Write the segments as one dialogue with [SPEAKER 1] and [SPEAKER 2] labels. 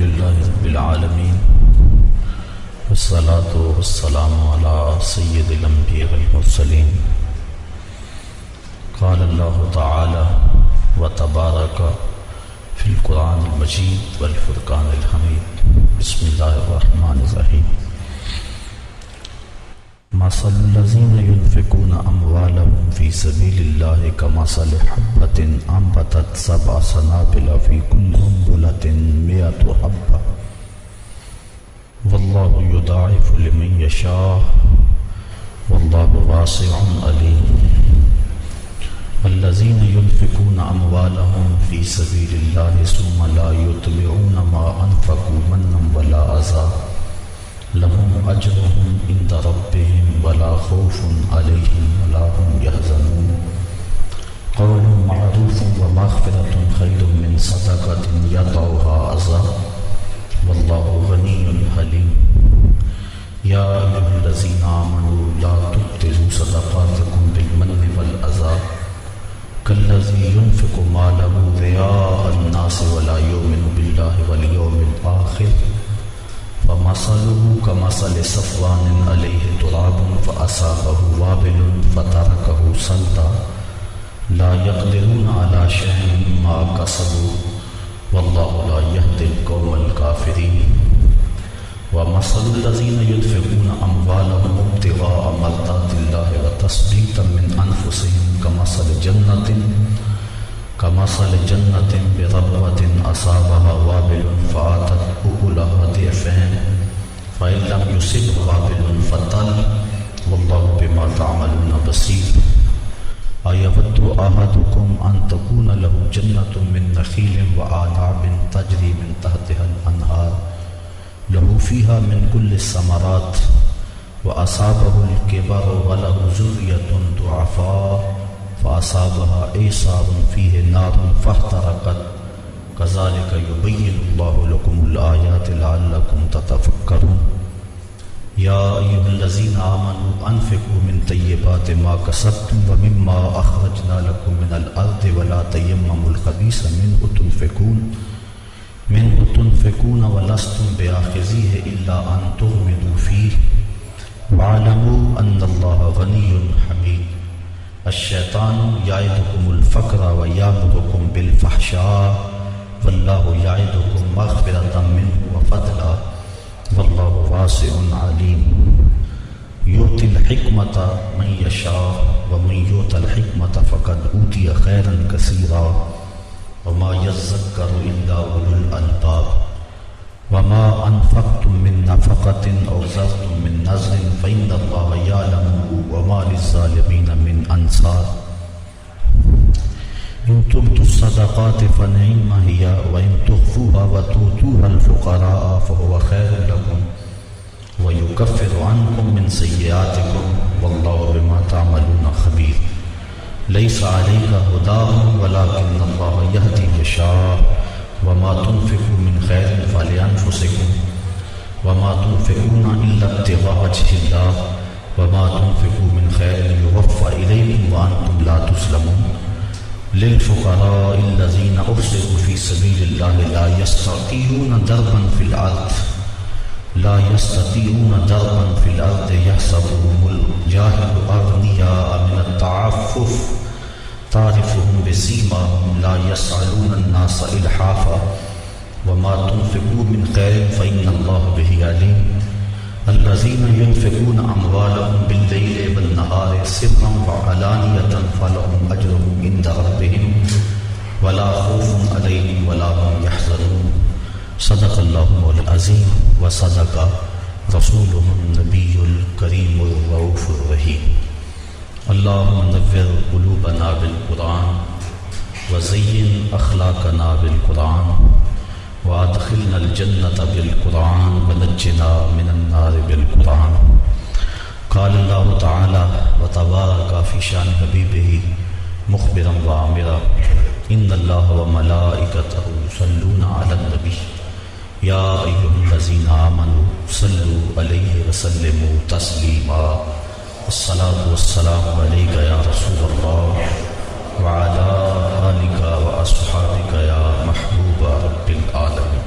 [SPEAKER 1] لله رب العالمين والصلاة والسلام على سيد الأنبياء والمرسلين. قال الله تعالى وتبارك في القرآن المجيد والفرقان الحميد. بسم الله الرحمن الرحيم. مثل الذين ينفقون أموالهم في سبيل الله كمثل حبة أنبتت 7 سنابل في كل سنبلة 100 حبة والله يضاعف لمن يشاء والله واسع عليم. الذين ينفقون أموالهم في سبيل الله ثم لا يتبعون ما أنفقوا منا ولا أذى لهم أجرهم عند ربهم ولا خوف عليهم ولا هم يحزنون. قول معروف ومغفرة خير من صدقة يطلبها أذى والله غني حليم. يا أيها الذين آمنوا لا تبطلوا صدقاتكم بالمن والأذى كالذي ينفق ماله رئاء الناس ولا يؤمن بالله واليوم الآخر فمثله كمثل صفوان عليه تراب فأصابه وابل فتركه صلدا لا يقدرون على شيء مما كسبوا والله لا يهدي القوم الكافرين. ومثل الذين ينفقون أموالهم ابتغاء مرضات الله وتثبيتا من أنفسهم كمثل جنة بربوة أصابها وابل فآتت أكلها ضعفين فإن لم يصبها وابل فطل والله بما تعملون بصير. أيود أحدكم أن تكون له جنة من نخيل وأعناب تجري من تحتها الأنهار له فيها من كل الثمرات وأصابه الكبر وله ذرية ضعفاء فأصابها إعصار فيه نار فاحترقت كذلك يبين الله لكم الآيات لعلكم تتفكرون. يا أيها الذين آمنوا أنفقوا من طيبات ما كسبتم ومما أخرجنا لكم من الأرض ولا تيمموا الخبيث منه تنفقون ولستم بآخذيه إلا أن تغمضوا فيه واعلموا أن الله غني حميد. الشيطان يعدكم الفقر ويأمركم بالفحشاء والله يعدكم مغفرة منه وفضلا والله واسع عليم. يؤتي الحكمة من يشاء ومن يؤت الحكمة فقد أوتي خيرا كثيرا وما يذكر إلا أولو الألباب. وما أنفقتم من نفقة أو نذرتم من نذر فإن الله يعلمه وما للظالمين من أنصار. إن تبدوا الصدقات فنعم هي وإن تخفوها وتؤتوها الفقراء فهو خير لكم ويكفر عنكم من سيئاتكم والله بما تعملون خبير. ليس عليك هداهم ولكن الله يهدي من يشاء وما تنفقوا من خير فلأنفسكم وما تنفقون إلا ابتغاء وجه الله وما تنفقوا من خير يوفى إليكم وأنتم لا تظلمون. للفقراء الذين أحصروا في سبيل الله لا يستطيعون ضربا في الأرض يحسبهم الجاهل أغنياء من التعفف تعرفهم بسيماهم لا يسألون الناس إلحافا وما تنفقوا من خير فإن الله به عليم. الذين ينفقون أموالهم بالليل والنهار سرا وعلانية فلهم أجرهم عند ربهم ولا خوف عليهم ولا هم يحزنون. صدق الله العظيم وصدق رسوله النبي الكريم الرؤوف الرحيم. اللهم نور قلوبنا بالقرآن وزين أخلاقنا بالقرآن وادخلنا الجنة بالقرآن ونجنا من النار بالقرآن. قال الله تعالى وتبارك في شان حبيبه مخبرا وآمرا إن الله وملائكته يصلون على النبي يا أيها الذين آمنوا صلوا عليه وسلموا تسليما. الصلاة والسلام عليك يا رسول الله وعلى آلك وأصحابك يا محبوب رب العالمين.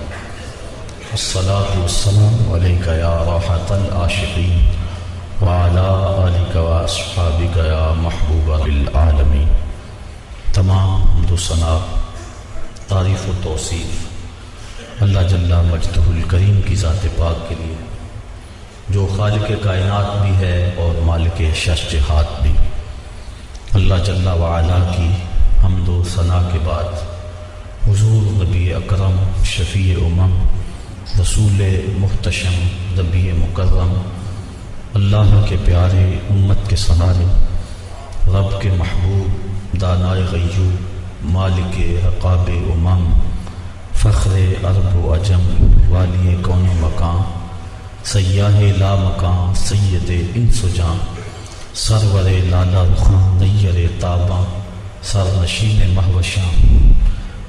[SPEAKER 1] الصلاة والسلام علیک یا راحت العاشقین وعلی آلک واصحابک یا محبوب العالمین۔ تمام حمد و ثنا، تعریف و توصیف اللہ جل مجدہ الکریم کی ذات پاک کے لیے، جو خالق کائنات بھی ہے اور مالک شش جہات بھی۔ اللہ جل وعلا کی حمد و ثنا کے بعد حضور نبی اکرم شفیع امم رسول محتشم نبی مکرم اللہ کے پیارے امت کے سہارے رب کے محبوب دانائے غیوب مالک عقاب امم فخر عرب و عجم والی کون مکان سیاہ لا مکان سید انس و جان سرور لالا رخاں نیر تاباں سر نشین مہوشاں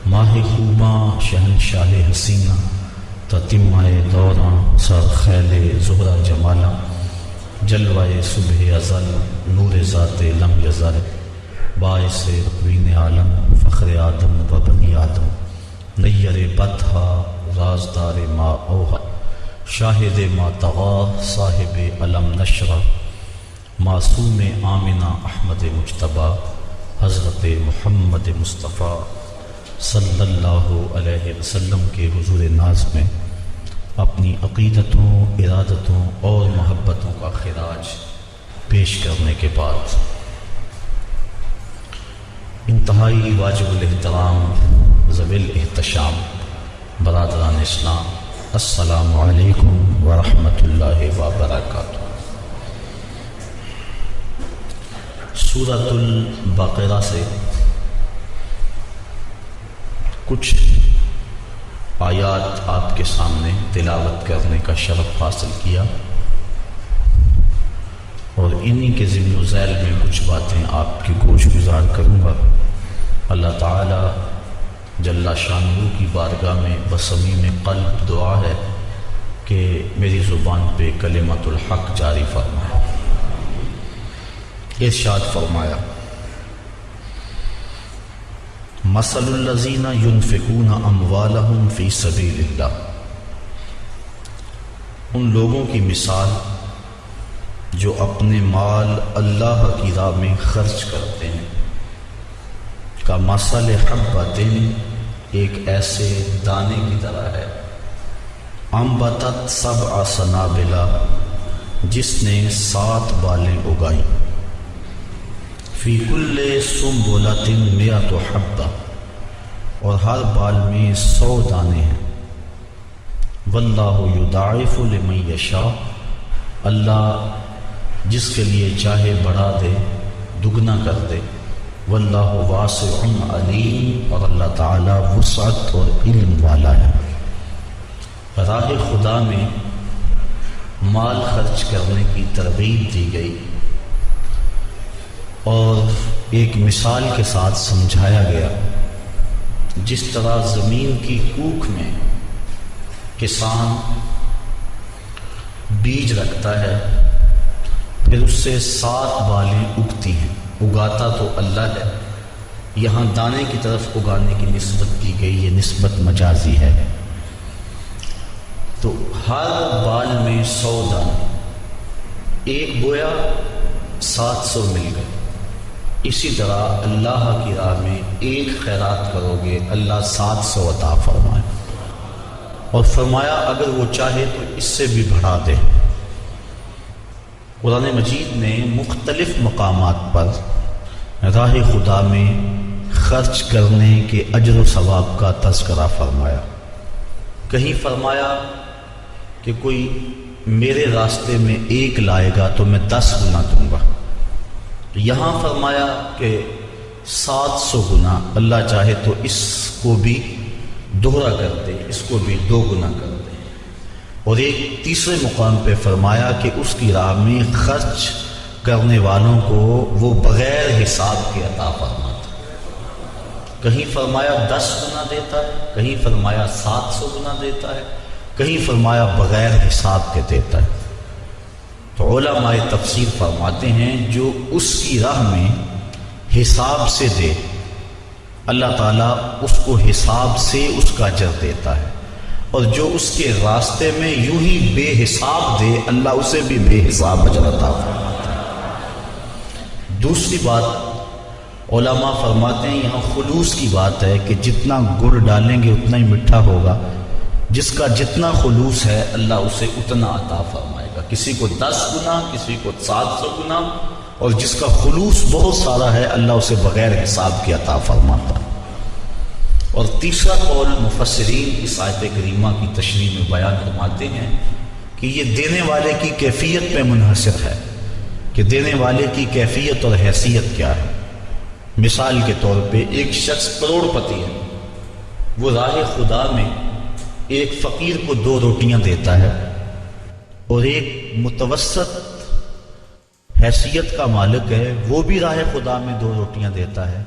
[SPEAKER 1] ماہ خوباں شہنشاہ حسینہ تتمہ دوراں سر خیل زہرہ جمالا جلوہ صبح ازل نور ذات لم یزل باعث اقوین عالم فخر آدم و بنی آدم نیر بطحا رازدار ما اوہا شاہد ما طغا صاحب علم نشرہ معصوم آمنہ احمد مجتبیٰ حضرت محمد مصطفیٰ صلی اللہ علیہ وسلم کے حضور ناز میں اپنی عقیدتوں، ارادتوں اور محبتوں کا خراج پیش کرنے کے بعد انتہائی واجب الاحترام ذوی الاحتشام برادران اسلام، السلام علیکم ورحمۃ اللہ وبرکاتہ۔ سورۃ البقرہ سے کچھ آیات آپ کے سامنے تلاوت کرنے کا شرف حاصل کیا اور انہی کے ضمن و ذیل میں کچھ باتیں آپ کی گوش گزار کروں گا۔ اللہ تعالی جل شانہ کی بارگاہ میں بصمیم قلب دعا ہے کہ میری زبان پہ کلمۃ الحق جاری فرمائے۔ ارشاد فرمایا، مثل الذین ينفقون اموالهم فی سبیل اللہ، ان لوگوں کی مثال جو اپنے مال اللہ کی راہ میں خرچ کرتے ہیں، کا مثل حبۃ، ایک ایسے دانے کی طرح ہے، انبتت سبع سنابل، جس نے 7 بالیں اگائیں، فی کل سنبلۃ مئۃ حبہ، اور ہر بال میں 100 دانے ہیں، واللہ یضاعف لمن یشاء، اللہ جس کے لیے چاہے بڑھا دے، دگنا کر دے، واللہ واسع علیم، اور اللہ تعالی وسعت اور علم والا ہے۔ راہ خدا میں مال خرچ کرنے کی ترغیب دی گئی اور ایک مثال کے ساتھ سمجھایا گیا، جس طرح زمین کی کوکھ میں کسان بیج رکھتا ہے، پھر اس سے 7 بالیں اگتی ہیں، اگاتا تو اللہ ہے، یہاں دانے کی طرف اگانے کی نسبت کی گئی، یہ نسبت مجازی ہے، تو ہر بال میں 100 دانے، ایک بویا 700 مل گئے۔ اسی طرح اللہ کی راہ میں ایک خیرات کرو گے، اللہ 700 عطا فرمائے، اور فرمایا اگر وہ چاہے تو اس سے بھی بڑھا دے۔ قرآن مجید نے مختلف مقامات پر راہ خدا میں خرچ کرنے کے اجر و ثواب کا تذکرہ فرمایا۔ کہیں فرمایا کہ کوئی میرے راستے میں 1 لائے گا تو میں 10 گنا دوں گا، یہاں فرمایا کہ 700 گنا، اللہ چاہے تو اس کو بھی دوہرا کر دے، اس کو بھی 2 گنا کر دے، اور ایک تیسرے مقام پہ فرمایا کہ اس کی راہ میں خرچ کرنے والوں کو وہ بغیر حساب کے عطا فرماتا ہے۔ کہیں فرمایا 10 گنا دیتا ہے، کہیں فرمایا 700 گنا دیتا ہے، کہیں فرمایا بغیر حساب کے دیتا ہے۔ تو علماء تفسیر فرماتے ہیں جو اس کی راہ میں حساب سے دے، اللہ تعالیٰ اس کو حساب سے اس کا اجر دیتا ہے، اور جو اس کے راستے میں یوں ہی بے حساب دے اللہ اسے بھی بے حساب اجر عطا فرماتا ہے۔ دوسری بات علماء فرماتے ہیں یہاں خلوص کی بات ہے کہ جتنا گڑ ڈالیں گے اتنا ہی میٹھا ہوگا، جس کا جتنا خلوص ہے اللہ اسے اتنا عطا فرمائے گا، کسی کو 10 گنا، کسی کو 700 گنا، اور جس کا خلوص بہت سارا ہے اللہ اسے بغیر حساب کے عطا فرماتا ہے۔ اور تیسرا قول مفسرین اس آیت کریمہ کی تشریح میں بیان فرماتے ہیں کہ یہ دینے والے کی کیفیت پہ منحصر ہے کہ دینے والے کی کیفیت اور حیثیت کیا ہے۔ مثال کے طور پہ ایک شخص کروڑ پتی ہے، وہ راہ خدا میں ایک فقیر کو 2 روٹیاں دیتا ہے، اور ایک متوسط حیثیت کا مالک ہے وہ بھی راہ خدا میں 2 روٹیاں دیتا ہے،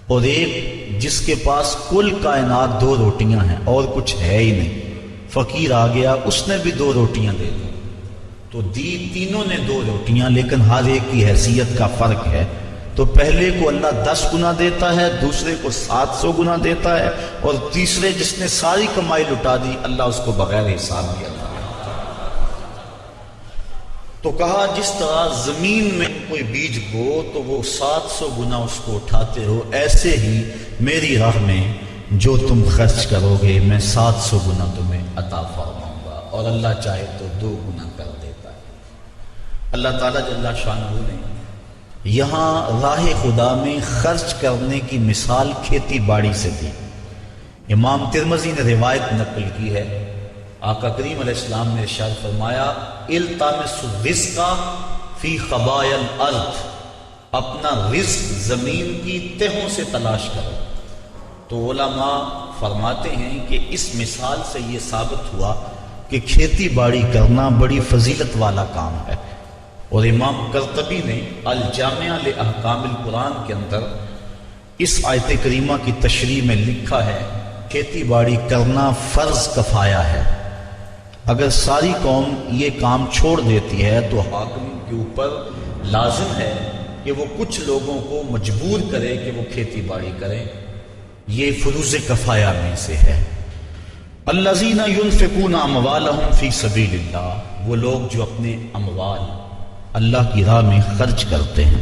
[SPEAKER 1] اور ایک جس کے پاس کل کائنات 2 روٹیاں ہیں اور کچھ ہے ہی نہیں، فقیر آ گیا اس نے بھی 2 روٹیاں دے دی، تو تینوں نے 2 روٹیاں، لیکن ہر ایک کی حیثیت کا فرق ہے۔ تو پہلے کو اللہ 10 گنا دیتا ہے، دوسرے کو 700 گنا دیتا ہے، اور تیسرے جس نے ساری کمائی لٹا دی اللہ اس کو بغیر حساب کیا تھا۔ تو کہا جس طرح زمین میں کوئی بیج بو تو وہ 700 گنا اس کو اٹھاتے ہو، ایسے ہی میری راہ میں جو تم خرچ کرو گے میں 700 گنا تمہیں عطا فرماؤں گا، اور اللہ چاہے تو 2 گنا کر دیتا ہے۔ اللہ تعالیٰ جل شانہ نے یہاں راہ خدا میں خرچ کرنے کی مثال کھیتی باڑی سے دی۔ امام ترمذی نے روایت نقل کی ہے، آقا کریم علیہ السلام نے ارشاد فرمایا التمس الرزق فی خبایا الارض، اپنا رزق زمین کی تہوں سے تلاش کرو۔ تو علماء فرماتے ہیں کہ اس مثال سے یہ ثابت ہوا کہ کھیتی باڑی کرنا بڑی فضیلت والا کام ہے، اور امام قرطبی نے الجامع لاحکام القرآن کے اندر اس آیت کریمہ کی تشریح میں لکھا ہے کھیتی باڑی کرنا فرض کفایہ ہے، اگر ساری قوم یہ کام چھوڑ دیتی ہے تو حاکم کے اوپر لازم ہے کہ وہ کچھ لوگوں کو مجبور کرے کہ وہ کھیتی باڑی کریں، یہ فروض کفایہ میں سے ہے۔ الذین ينفقون اموالهم فی سبیل اللہ، وہ لوگ جو اپنے اموال اللہ کی راہ میں خرچ کرتے ہیں،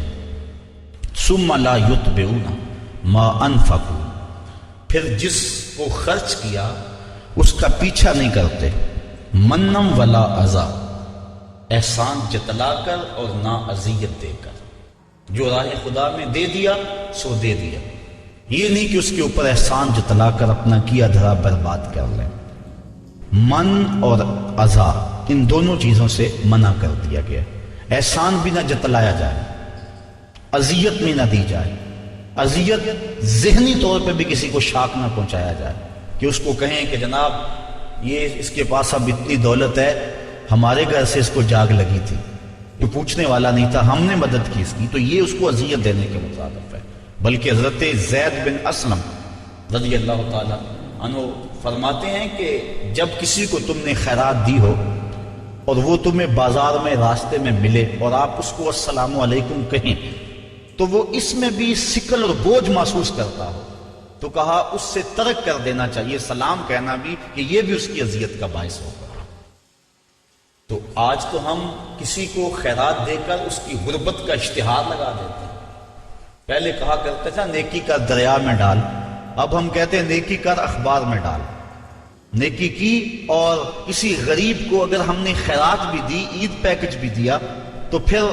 [SPEAKER 1] ثم لا یتبعون ما انفقوا، پھر جس کو خرچ کیا اس کا پیچھا نہیں کرتے، منم ولا اذا، احسان جتلا کر اور نہ اذیت دے کر، جو راہ خدا میں دے دیا سو دے دیا، یہ نہیں کہ اس کے اوپر احسان جتلا کر اپنا کیا دھرا برباد کر لیں۔ من اور اذا ان دونوں چیزوں سے منع کر دیا گیا، احسان بھی نہ جتلایا جائے، اذیت بھی نہ دی جائے، اذیت ذہنی طور پہ بھی کسی کو شاک نہ پہنچایا جائے کہ اس کو کہیں کہ جناب یہ اس کے پاس اب اتنی دولت ہے، ہمارے گھر سے اس کو جاگ لگی تھی، کوئی پوچھنے والا نہیں تھا، ہم نے مدد کی اس کی، تو یہ اس کو اذیت دینے کے مطابق ہے۔ بلکہ حضرت زید بن اسلم رضی اللہ تعالیٰ عنہ فرماتے ہیں کہ جب کسی کو تم نے خیرات دی ہو اور وہ تمہیں بازار میں راستے میں ملے اور آپ اس کو السلام علیکم کہیں تو وہ اس میں بھی ثقل اور بوجھ محسوس کرتا ہو تو کہا اس سے ترک کر دینا چاہیے سلام کہنا بھی، کہ یہ بھی اس کی اذیت کا باعث ہوگا۔ تو آج تو ہم کسی کو خیرات دے کر اس کی غربت کا اشتہار لگا دیتے ہیں، پہلے کہا کرتے تھا نیکی کا دریا میں ڈال، اب ہم کہتے ہیں نیکی کر اخبار میں ڈال۔ نیکی کی اور کسی غریب کو اگر ہم نے خیرات بھی دی، عید پیکج بھی دیا، تو پھر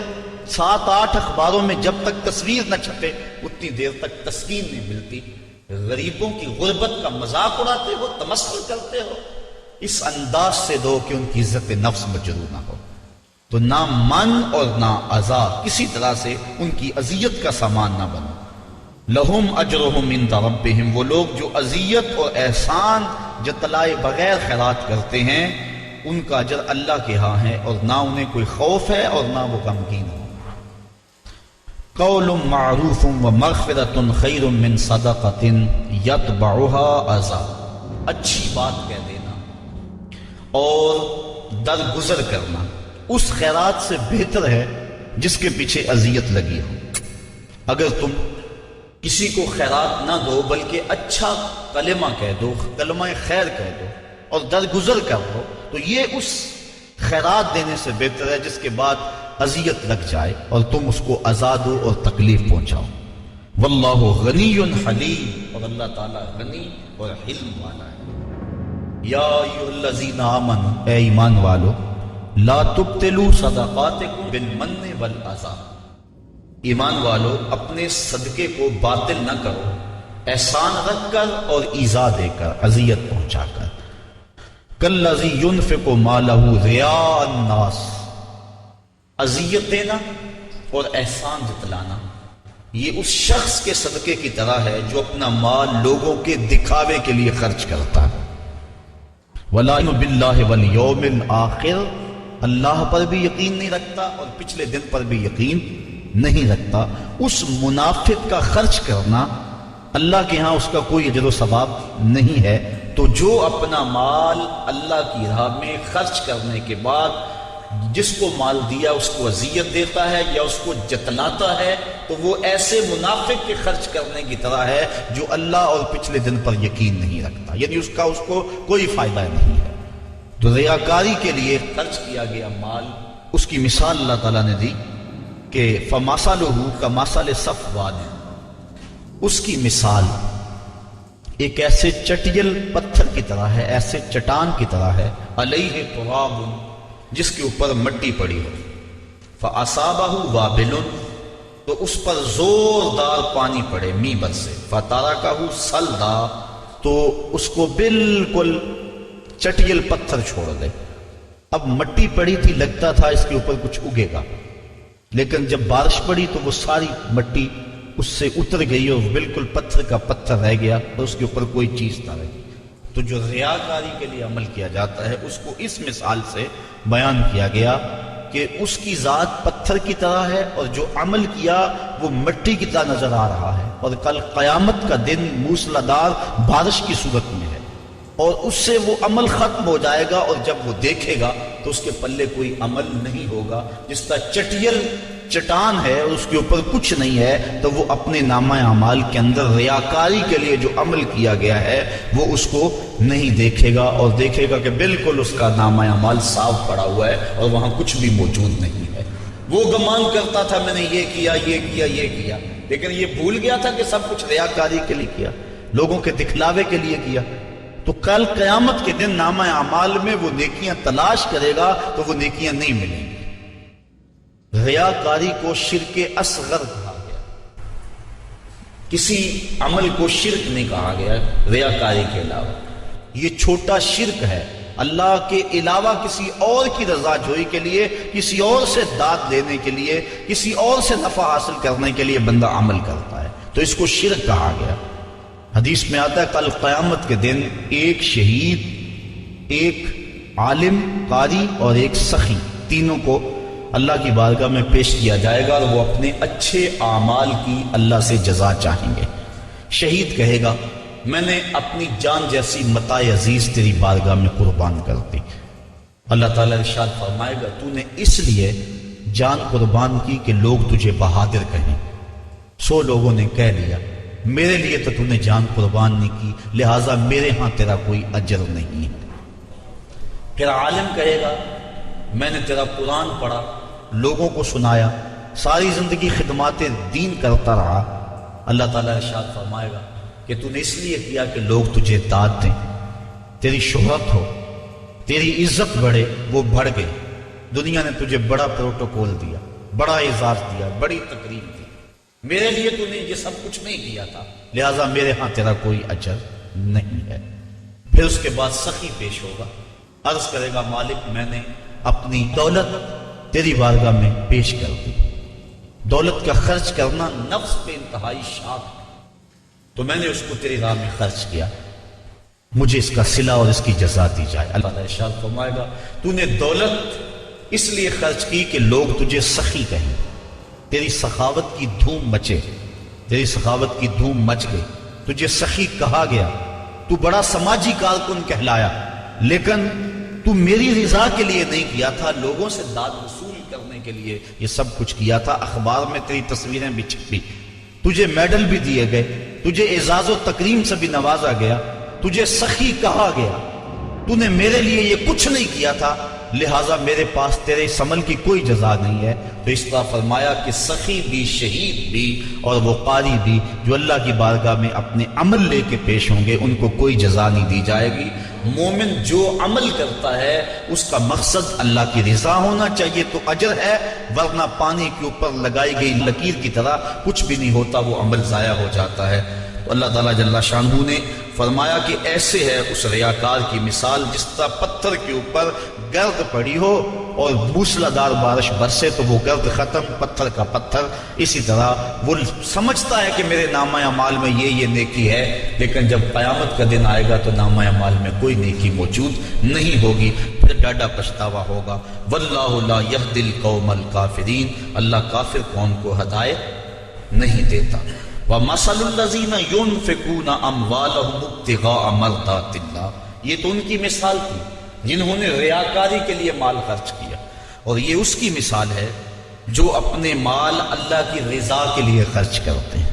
[SPEAKER 1] 7-8 اخباروں میں جب تک تصویر نہ چھپے اتنی دیر تک تسکین نہیں ملتی۔ غریبوں کی غربت کا مذاق اڑاتے ہو، تمسخر کرتے ہو، اس انداز سے دو کہ ان کی عزت نفس مجروح نہ ہو۔ تو نہ من اور نہ اذا، کسی طرح سے ان کی اذیت کا سامان نہ بنو۔ لہم اجرہم عند ربہم، وہ لوگ جو اذیت اور احسان جتلائے بغیر خیرات کرتے ہیں ان کا اجر اللہ کے ہاں ہے، اور نہ انہیں کوئی خوف ہے اور نہ وہ غمگین ہو۔ قول معروف ومغفرۃ خیر من صدقۃ یتبعها اذی، اچھی بات کہہ دینا اور درگزر کرنا اس خیرات سے بہتر ہے جس کے پیچھے اذیت لگی ہو۔ اگر تم کسی کو خیرات نہ دو بلکہ اچھا کلمہ کہہ دو، کلمہ خیر کہہ دو، اور درگزر کر لو، تو یہ اس خیرات دینے سے بہتر ہے جس کے بعد اذیت لگ جائے اور تم اس کو اذا دو اور تکلیف پہنچاؤ۔ واللہ غنی حلیم، اور اللہ تعالیٰ غنی اور حلم والا ہے۔ یا ایھا الذین آمنوا، اے ایمان والو، لا تبطلوا صدقاتکم بالمن والاذی، ایمان والو اپنے صدقے کو باطل نہ کرو احسان رکھ کر اور ایذا دے کر، اذیت پہنچا کر۔ کالذی ینفق مالہ رئاء الناس، اذیت دینا اور احسان جتلانا یہ اس شخص کے صدقے کی طرح ہے جو اپنا مال لوگوں کے دکھاوے کے لیے خرچ کرتا ہے۔ وَلَا يُؤْمِنُ بِاللَّهِ وَالْيَوْمِ الْآخِرِ، اللہ پر بھی یقین نہیں رکھتا اور پچھلے دن پر بھی یقین نہیں رکھتا۔ اس منافق کا خرچ کرنا اللہ کے ہاں اس کا کوئی اجر و ثواب نہیں ہے۔ تو جو اپنا مال اللہ کی راہ میں خرچ کرنے کے بعد جس کو مال دیا اس کو اذیت دیتا ہے یا اس کو جتلاتا ہے، تو وہ ایسے منافق کے خرچ کرنے کی طرح ہے جو اللہ اور پچھلے دن پر یقین نہیں رکھتا، یعنی اس کو کوئی فائدہ نہیں ہے۔ تو ریاکاری کے لیے خرچ کیا گیا مال، اس کی مثال اللہ تعالیٰ نے دی کہ فَمَثَلُهُ كَمَثَلِ صَفْوَانٍ، اس کی مثال ایک ایسے چٹیل پتھر کی طرح ہے، ایسے چٹان کی طرح ہے، علیہ تراب، جس کے اوپر مٹی پڑی ہو، فَأَصَابَهُ وَابِلٌ، تو اس پر زوردار پانی پڑے، می برسے، فَتَرَكَهُ صَلْدًا، تو اس کو بالکل چٹیل پتھر چھوڑ دے۔ اب مٹی پڑی تھی، لگتا تھا اس کے اوپر کچھ اگے گا، لیکن جب بارش پڑی تو وہ ساری مٹی اس سے اتر گئی اور بالکل پتھر کا پتھر رہ گیا اور اس کے اوپر کوئی چیز نہ رہی۔ تو جو ریاکاری کے لیے عمل کیا جاتا ہے اس کو اس مثال سے بیان کیا گیا کہ اس کی ذات پتھر کی طرح ہے اور جو عمل کیا وہ مٹی کی طرح نظر آ رہا ہے، اور کل قیامت کا دن موسلادھار بارش کی صورت میں ہے، اور اس سے وہ عمل ختم ہو جائے گا، اور جب وہ دیکھے گا تو اس کے پلے کوئی عمل نہیں ہوگا۔ جس طرح چٹیل چٹان ہے اور اس کے اوپر کچھ نہیں ہے، تو وہ اپنے نامہ اعمال کے اندر ریاکاری کے لیے جو عمل کیا گیا ہے وہ اس کو نہیں دیکھے گا، اور دیکھے گا کہ بالکل اس کا نامہ اعمال صاف پڑا ہوا ہے اور وہاں کچھ بھی موجود نہیں ہے۔ وہ گمان کرتا تھا میں نے یہ کیا یہ کیا یہ کیا، لیکن یہ بھول گیا تھا کہ سب کچھ ریاکاری کے لیے کیا، لوگوں کے دکھلاوے کے لیے کیا۔ تو کل قیامت کے دن نامہ اعمال میں وہ نیکیاں تلاش کرے گا تو وہ نیکیاں نہیں ملیں گی۔ ریاکاری کو شرک اصغر کہا گیا، کسی عمل کو شرک نہیں کہا گیا ریاکاری کے علاوہ۔ یہ چھوٹا شرک ہے، اللہ کے علاوہ کسی اور کی رضا جوئی کے لیے، کسی اور سے داد لینے کے لیے، کسی اور سے نفع حاصل کرنے کے لیے بندہ عمل کرتا ہے، تو اس کو شرک کہا گیا۔ حدیث میں آتا ہے کل قیامت کے دن ایک شہید، ایک عالم قاری اور ایک سخی، تینوں کو اللہ کی بارگاہ میں پیش کیا جائے گا، اور وہ اپنے اچھے اعمال کی اللہ سے جزا چاہیں گے۔ شہید کہے گا میں نے اپنی جان جیسی متاع عزیز تیری بارگاہ میں قربان کر دی۔ اللہ تعالیٰ ارشاد فرمائے گا تو نے اس لیے جان قربان کی کہ لوگ تجھے بہادر کہیں، 100 لوگوں نے کہہ لیا میرے لیے تو نے جان قربان نہیں کی، لہٰذا میرے ہاں تیرا کوئی اجر نہیں ہے۔ پھر عالم کہے گا میں نے تیرا قرآن پڑھا، لوگوں کو سنایا، ساری زندگی خدمات دین کرتا رہا۔ اللہ تعالیٰ ارشاد فرمائے گا کہ تو نے اس لیے کیا کہ لوگ تجھے داد دیں، تیری شہرت ہو، تیری عزت بڑھے، وہ بڑھ گئی۔ دنیا نے تجھے بڑا پروٹوکول دیا، بڑا اعزاز دیا، بڑی تقریب دی، میرے لیے تو نے یہ سب کچھ نہیں کیا تھا، لہٰذا میرے ہاں تیرا کوئی اجر نہیں ہے۔ پھر اس کے بعد سخی پیش ہوگا، عرض کرے گا مالک میں نے اپنی دولت تیری بارگاہ میں پیش کر دی، دولت کا خرچ کرنا نفس پہ انتہائی شاق ہے، تو میں نے اس کو تیری راہ میں خرچ کیا، مجھے اس کا صلہ اور اس کی جزا دی جائے۔ اللہ تعالیٰ ارشاد فرمائے گا تو نے دولت اس لیے خرچ کی کہ لوگ تجھے سخی کہیں، تیری سخاوت کی دھوم مچے، تیری سخاوت کی دھوم مچ گئی، تجھے سخی کہا گیا، تو بڑا سماجی کارکن کہلایا، لیکن تو میری رضا کے لیے نہیں کیا تھا، لوگوں سے داد وصول کرنے کے لیے یہ سب کچھ کیا تھا۔ اخبار میں تیری تصویریں بھی چھپی، تجھے میڈل بھی دیے گئے، تجھے اعزاز و تکریم سے بھی نوازا گیا، تجھے سخی کہا گیا، تو نے میرے لیے یہ کچھ نہیں کیا تھا، لہٰذا میرے پاس تیرے اس عمل کی کوئی جزا نہیں ہے۔ تو اس طرح فرمایا کہ سخی بھی، شہید بھی اور وہ قاری بھی جو اللہ کی بارگاہ میں اپنے عمل لے کے پیش ہوں گے، ان کو کوئی جزا نہیں دی جائے گی۔ مومن جو عمل کرتا ہے اس کا مقصد اللہ کی رضا ہونا چاہیے تو اجر ہے، ورنہ پانی کے اوپر لگائی گئی لکیر کی طرح کچھ بھی نہیں ہوتا، وہ عمل ضائع ہو جاتا ہے۔ تو اللہ تعالیٰ جل شانہ نے فرمایا کہ ایسے ہے اس ریاکار کی مثال جس طرح پتھر کے اوپر گرد پڑی ہو اور موسلا دار بارش برسے تو وہ گرد ختم، پتھر کا پتھر۔ اسی طرح وہ سمجھتا ہے کہ میرے نامہ اعمال میں یہ نیکی ہے، لیکن جب قیامت کا دن آئے گا تو نامہ اعمال میں کوئی نیکی موجود نہیں ہوگی، پھر ڈاڈا پچھتاوا ہوگا۔ واللہ لا یہدی القوم الکافرین، اللہ کافر قوم کو ہدایت نہیں دیتا۔ وَمَثَلُ الَّذِينَ يُنْفِقُونَ أَمْوَالَهُمُ ابْتِغَاءَ مَرْضَاتِ اللَّهِ، یہ تو ان کی مثال تھی جنہوں نے ریاکاری کے لیے مال خرچ کیا، اور یہ اس کی مثال ہے جو اپنے مال اللہ کی رضا کے لیے خرچ کرتے ہیں،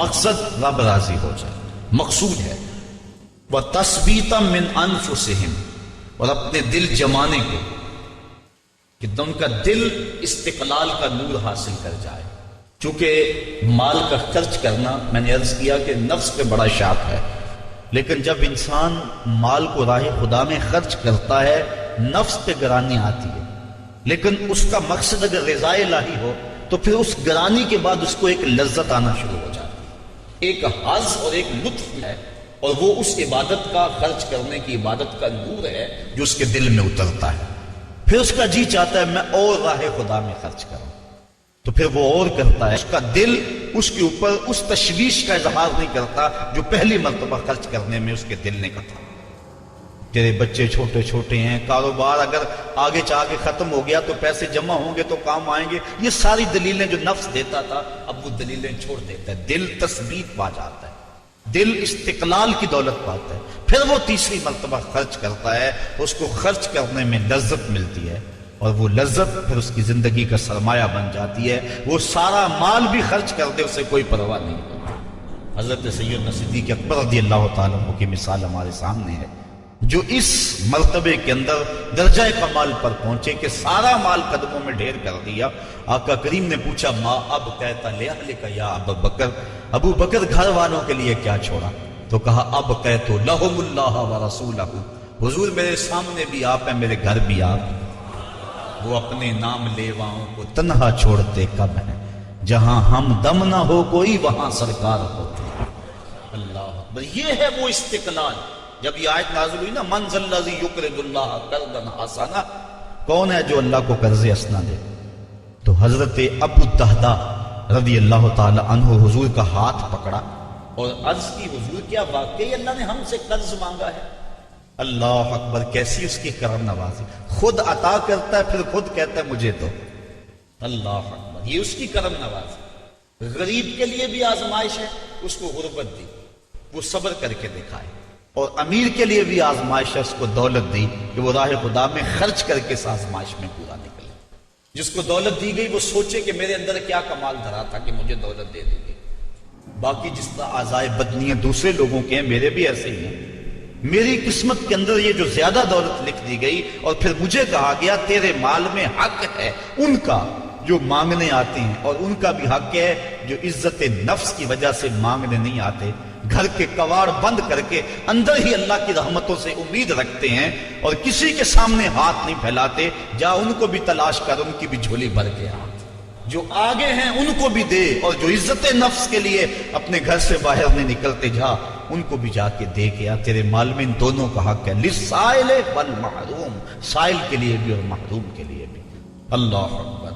[SPEAKER 1] مقصد رب راضی ہو جائے، مقصود ہے۔ وَتَثْبِيتًا مِنْ أَنفُسِهِمْ، اور اپنے دل جمانے کو کہ ان کا دل استقلال کا نور حاصل کر جائے۔ چونکہ مال کا خرچ کرنا، میں نے عرض کیا کہ نفس پہ بڑا شاق ہے، لیکن جب انسان مال کو راہ خدا میں خرچ کرتا ہے نفس پہ گرانی آتی ہے، لیکن اس کا مقصد اگر رضا الہی ہو تو پھر اس گرانی کے بعد اس کو ایک لذت آنا شروع ہو جاتی ہے، ایک حظ اور ایک لطف ہے، اور وہ اس عبادت کا، خرچ کرنے کی عبادت کا نور ہے جو اس کے دل میں اترتا ہے۔ پھر اس کا جی چاہتا ہے میں اور راہ خدا میں خرچ کروں، تو پھر وہ اور کرتا ہے۔ اس کا دل اس کے اوپر اس تشویش کا اظہار نہیں کرتا جو پہلی مرتبہ خرچ کرنے میں اس کے دل نے کہا۔ تیرے بچے چھوٹے چھوٹے ہیں، کاروبار اگر آگے چاہ کے ختم ہو گیا تو پیسے جمع ہوں گے تو کام آئیں گے، یہ ساری دلیلیں جو نفس دیتا تھا اب وہ دلیلیں چھوڑ دیتا ہے، دل تثبیت پا جاتا ہے، دل استقلال کی دولت پاتا ہے۔ پھر وہ تیسری مرتبہ خرچ کرتا ہے، اس کو خرچ کرنے میں لذت ملتی ہے، اور وہ لذت پھر اس کی زندگی کا سرمایہ بن جاتی ہے۔ وہ سارا مال بھی خرچ کر دے، اسے کوئی پرواہ نہیں ہوتی۔ حضرت سیدنا صدیق اکبر رضی اللہ تعالیٰ عنہ کی مثال ہمارے سامنے ہے، جو اس مرتبے کے اندر درجہ کمال پر پہنچے کہ سارا مال قدموں میں ڈھیر کر دیا۔ آقا کریم نے پوچھا ما اب کہتا لأہلک یا ابو بکر، ابو بکر گھر والوں کے لیے کیا چھوڑا؟ تو کہا اب کہتو لہم اللہ ورسولہ، حضور میرے سامنے بھی آپ ہیں، میرے گھر بھی آپ ہیں۔ وہ اپنے نام لیواؤں کو تنہا چھوڑتے کب ہیں، جہاں ہم دم نہ ہو کوئی وہاں سرکار ہوتے ہیں۔ اللہ اکبر، یہ ہے وہ استقلال۔ جب یہ آیت نازل ہوئی نا من ذا الذی یقرض اللہ قرضا حسنا، کون ہے جو اللہ کو قرض حسنا دے؟ تو حضرت ابو الدہداء رضی اللہ تعالی عنہ حضور کا ہاتھ پکڑا اور عرض کی حضور کیا واقعی اللہ نے ہم سے قرض مانگا ہے؟ اللہ اکبر، کیسی اس کی کرم نوازی، خود عطا کرتا ہے پھر خود کہتا ہے مجھے دو۔ اللہ اکبر، یہ اس کی کرم نوازی۔ غریب کے لیے بھی آزمائش ہے، اس کو غربت دی، وہ صبر کر کے دکھائے، اور امیر کے لیے بھی آزمائش ہے، اس کو دولت دی کہ وہ راہ خدا میں خرچ کر کے اس آزمائش میں پورا نکلے۔ جس کو دولت دی گئی وہ سوچے کہ میرے اندر کیا کمال دھرا تھا کہ مجھے دولت دے دی گئی۔ باقی جس طرح اعضائے بدنی دوسرے لوگوں کے ہیں، میرے بھی ایسے ہی ہیں۔ میری قسمت کے اندر یہ جو زیادہ دولت لکھ دی گئی، اور پھر مجھے کہا گیا تیرے مال میں حق ہے ان کا جو مانگنے آتے ہیں، اور ان کا بھی حق ہے جو عزت نفس کی وجہ سے مانگنے نہیں آتے، گھر کے کواڑ بند کر کے اندر ہی اللہ کی رحمتوں سے امید رکھتے ہیں اور کسی کے سامنے ہاتھ نہیں پھیلاتے۔ جا ان کو بھی تلاش کر، ان کی بھی جھولی بھر کے آ، جو آگے ہیں ان کو بھی دے، اور جو عزت نفس کے لیے اپنے گھر سے باہر نہیں نکلتے جا ان کو بھی جا کے دے کے آ۔ تیرے مال میں ان دونوں کا حق ہے، للسائل والمحروم، سائل کے لیے بھی اور محروم کے لیے بھی۔ اللہ اکبر۔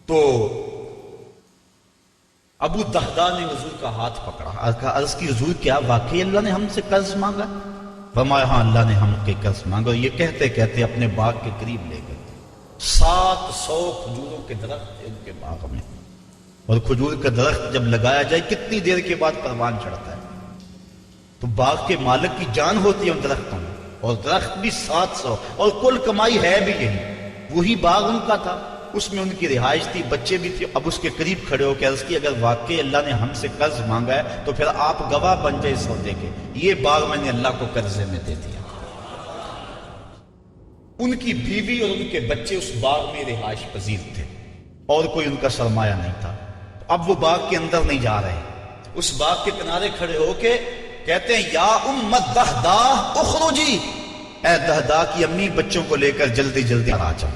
[SPEAKER 1] تو ابو الدہداء نے حضور کا ہاتھ پکڑا، عرض کی حضور کیا واقعی اللہ نے ہم سے قرض مانگا؟ فرمایا ہاں اللہ نے ہم کے قرض مانگا۔ اور یہ کہتے کہتے اپنے باغ کے قریب لے گئے۔ 700 کھجوروں کے درخت تھے ان کے باغ میں، اور کھجور کا درخت جب لگایا جائے کتنی دیر کے بعد پروان چڑھتا ہے، تو باغ کے مالک کی جان ہوتی ہے ان درختوں میں، اور درخت بھی 700، اور کل کمائی ہے بھی یہی، وہی باغ ان کا تھا، اس میں ان کی رہائش تھی، بچے بھی تھے۔ اب اس کے قریب کھڑے ہو کے عرض کی اگر واقعی اللہ نے ہم سے قرض مانگا ہے تو پھر آپ گواہ بن جائے سودے کے، یہ باغ میں نے اللہ کو قرضے میں دے دیا۔ ان کی بیوی اور ان کے بچے اس باغ میں رہائش پذیر تھے اور کوئی ان کا سرمایہ نہیں تھا. اب وہ باغ کے اندر نہیں جا رہے، اس باغ کے کنارے کھڑے ہو کے کہتے ہیں یا ام الدہدا اخرجی، اے دہدا کی امی بچوں کو لے کر جلدی جلدی آ جاؤ،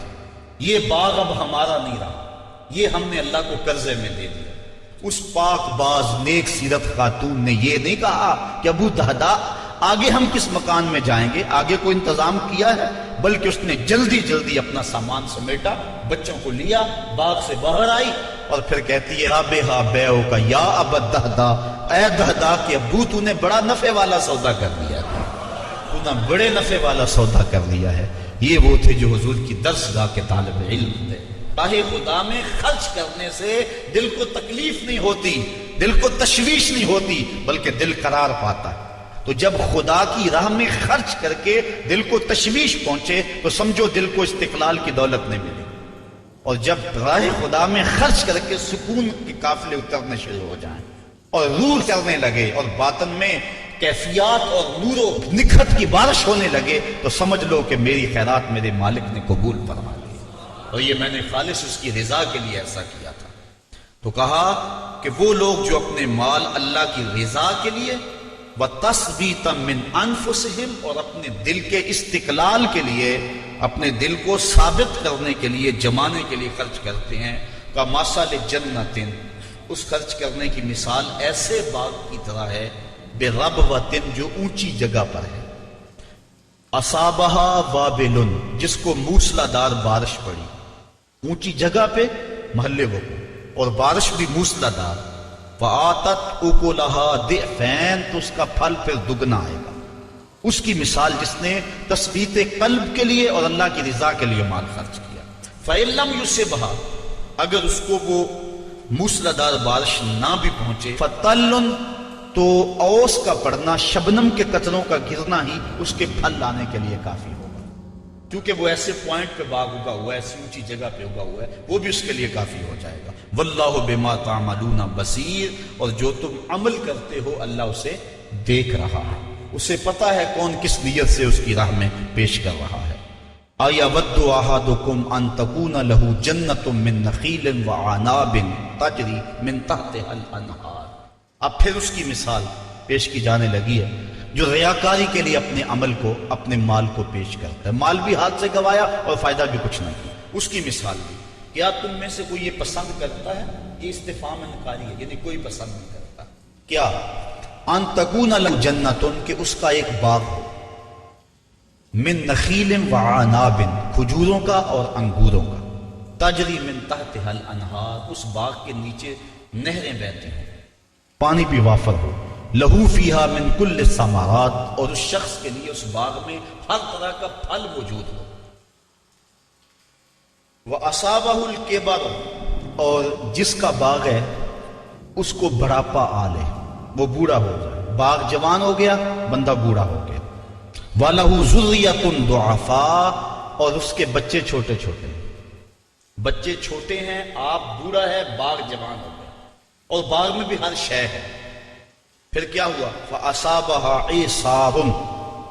[SPEAKER 1] یہ باغ اب ہمارا نہیں رہا، یہ ہم نے اللہ کو قرضے میں دے دیا. اس پاک باز نیک سیرت خاتون نے یہ نہیں کہا کہ ابو دہدا آگے ہم کس مکان میں جائیں گے، آگے کوئی انتظام کیا ہے، بلکہ اس نے جلدی جلدی اپنا سامان سمیٹا، بچوں کو لیا، باغ سے باہر آئی اور پھر کہتی ہے رابحہ بیعو کا یا ابا دہدا، اے دہدا کہ ابو تو نے بڑا نفع والا سودا کر لیا ہے، تو نے بڑے نفع والا سودا کر لیا ہے. یہ وہ تھے جو حضور کی درسگاہ کے طالب علم تھے. راہ خدا میں خرچ کرنے سے دل کو تکلیف نہیں ہوتی، دل کو تشویش نہیں ہوتی، بلکہ دل قرار پاتا ہے. تو جب خدا کی راہ میں خرچ کر کے دل کو تشویش پہنچے تو سمجھو دل کو استقلال کی دولت نہیں ملی. اور جب راہ خدا میں خرچ کر کے سکون کے قافلے اترنے شروع ہو جائیں اور روح کرنے لگے اور باطن میں کیفیات اور نور و نکھت کی بارش ہونے لگے تو سمجھ لو کہ میری خیرات میرے مالک نے قبول فرما لی اور یہ میں نے خالص اس کی رضا کے لیے ایسا کیا تھا. تو کہا کہ وہ لوگ جو اپنے مال اللہ کی رضا کے لیے وَتَثْبِيتًا مِّنْ أَنفُسِهِمْ اور اپنے دل کے استقلال کے لیے، اپنے دل کو ثابت کرنے کے لیے، جمانے کے لیے خرچ کرتے ہیں. کَمَثَلِ جَنَّةٍ اس خرچ کرنے کی مثال ایسے باغ کی طرح ہے بِرَبْوَةٍ جو اونچی جگہ پر ہے، أَصَابَهَا وَابِلٌ جس کو موسلا دار بارش پڑی، اونچی جگہ پہ محلے وقوع اور بارش بھی موسلا دار، فَآتَتْ أُكُلَهَا ضِعْفَيْنِ تو اس کا پھل پھر دگنا آئے گا. اس کی مثال جس نے تثبیت قلب کے لیے اور اللہ کی رضا کے لیے مال خرچ کیا. فَإِن لَّمْ يُصِبْهَا اگر اس کو وہ موسلادھار بارش نہ بھی پہنچے، فَطَلٌ تو اوس کا پڑنا، شبنم کے قطروں کا گرنا ہی اس کے پھل لانے کے لیے کافی ہوگا. کیونکہ وہ ایسے پوائنٹ پہ باغ اگا ہوا ہے، ایسی اونچی جگہ پہ اگا ہوا ہے، وہ بھی اس کے لیے کافی ہو جائے گا. واللہ بما تعملون بصیر اور جو تم عمل کرتے ہو اللہ اسے دیکھ رہا ہے، اسے پتا ہے کون کس نیت سے اس کی راہ میں پیش کر رہا ہے. اَيَوَدُّ أَحَدُكُمْ أَن تَكُونَ لَهُ جَنَّةٌ مِّن نَخِيلٍ وَأَعْنَابٍ تَجْرِي مِن تَحْتِهَا الْأَنْهَارُ اب پھر اس کی مثال پیش کی جانے لگی ہے جو ریاکاری کے لیے اپنے عمل کو، اپنے مال کو پیش کرتا ہے، مال بھی ہاتھ سے گوایا اور فائدہ بھی کچھ نہیں. اس کی مثال دی. کیا تم میں سے کوئی یہ پسند کرتا ہے؟ یہ استفہام انکاری ہے، یعنی کوئی پسند نہیں کرتا. کیا ان تکون لہ جنتن کہ اس کا ایک باغ ہو، من نخیل وعناب کھجوروں کا اور انگوروں کا، تجری من تحتها الانہار اس باغ کے نیچے نہریں بہتی ہیں، پانی بھی وافر ہو، لہو فیہا من کل الثمرات اور اس شخص کے لیے اس باغ میں ہر طرح کا پھل موجود ہو، وَأَصَابَهُ الْكِبَرُ اور جس کا باغ ہے اس کو بڑھاپا آ لے، وہ بوڑھا ہو جائے، باغ جوان ہو گیا، بندہ بوڑھا ہو گیا. وَلَهُ ذُرِّيَّةٌ ضُعَفَاء اور اس کے بچے چھوٹے چھوٹے، بچے چھوٹے ہیں، آپ بوڑھا ہے، باغ جوان ہو گیا اور باغ میں بھی ہر شے ہے. پھر کیا ہوا؟ فَأَصَابَهَا عِصَارٌ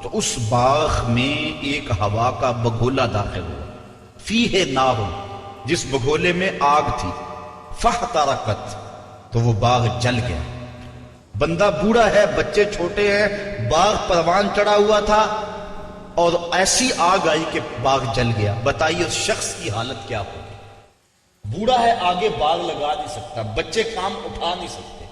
[SPEAKER 1] تو اس باغ میں ایک ہوا کا بگولا داخل ہوا، فیہ نار جس بگولے میں آگ تھی، فاحترقت تو وہ باغ جل گیا. بندہ بوڑھا ہے، بچے چھوٹے ہیں، باغ پروان چڑھا ہوا تھا اور ایسی آگ آئی کہ باغ جل گیا. بتائیے اس شخص کی حالت کیا ہوگی؟ بوڑھا ہے، آگے باغ لگا نہیں سکتا، بچے کام اٹھا نہیں سکتے،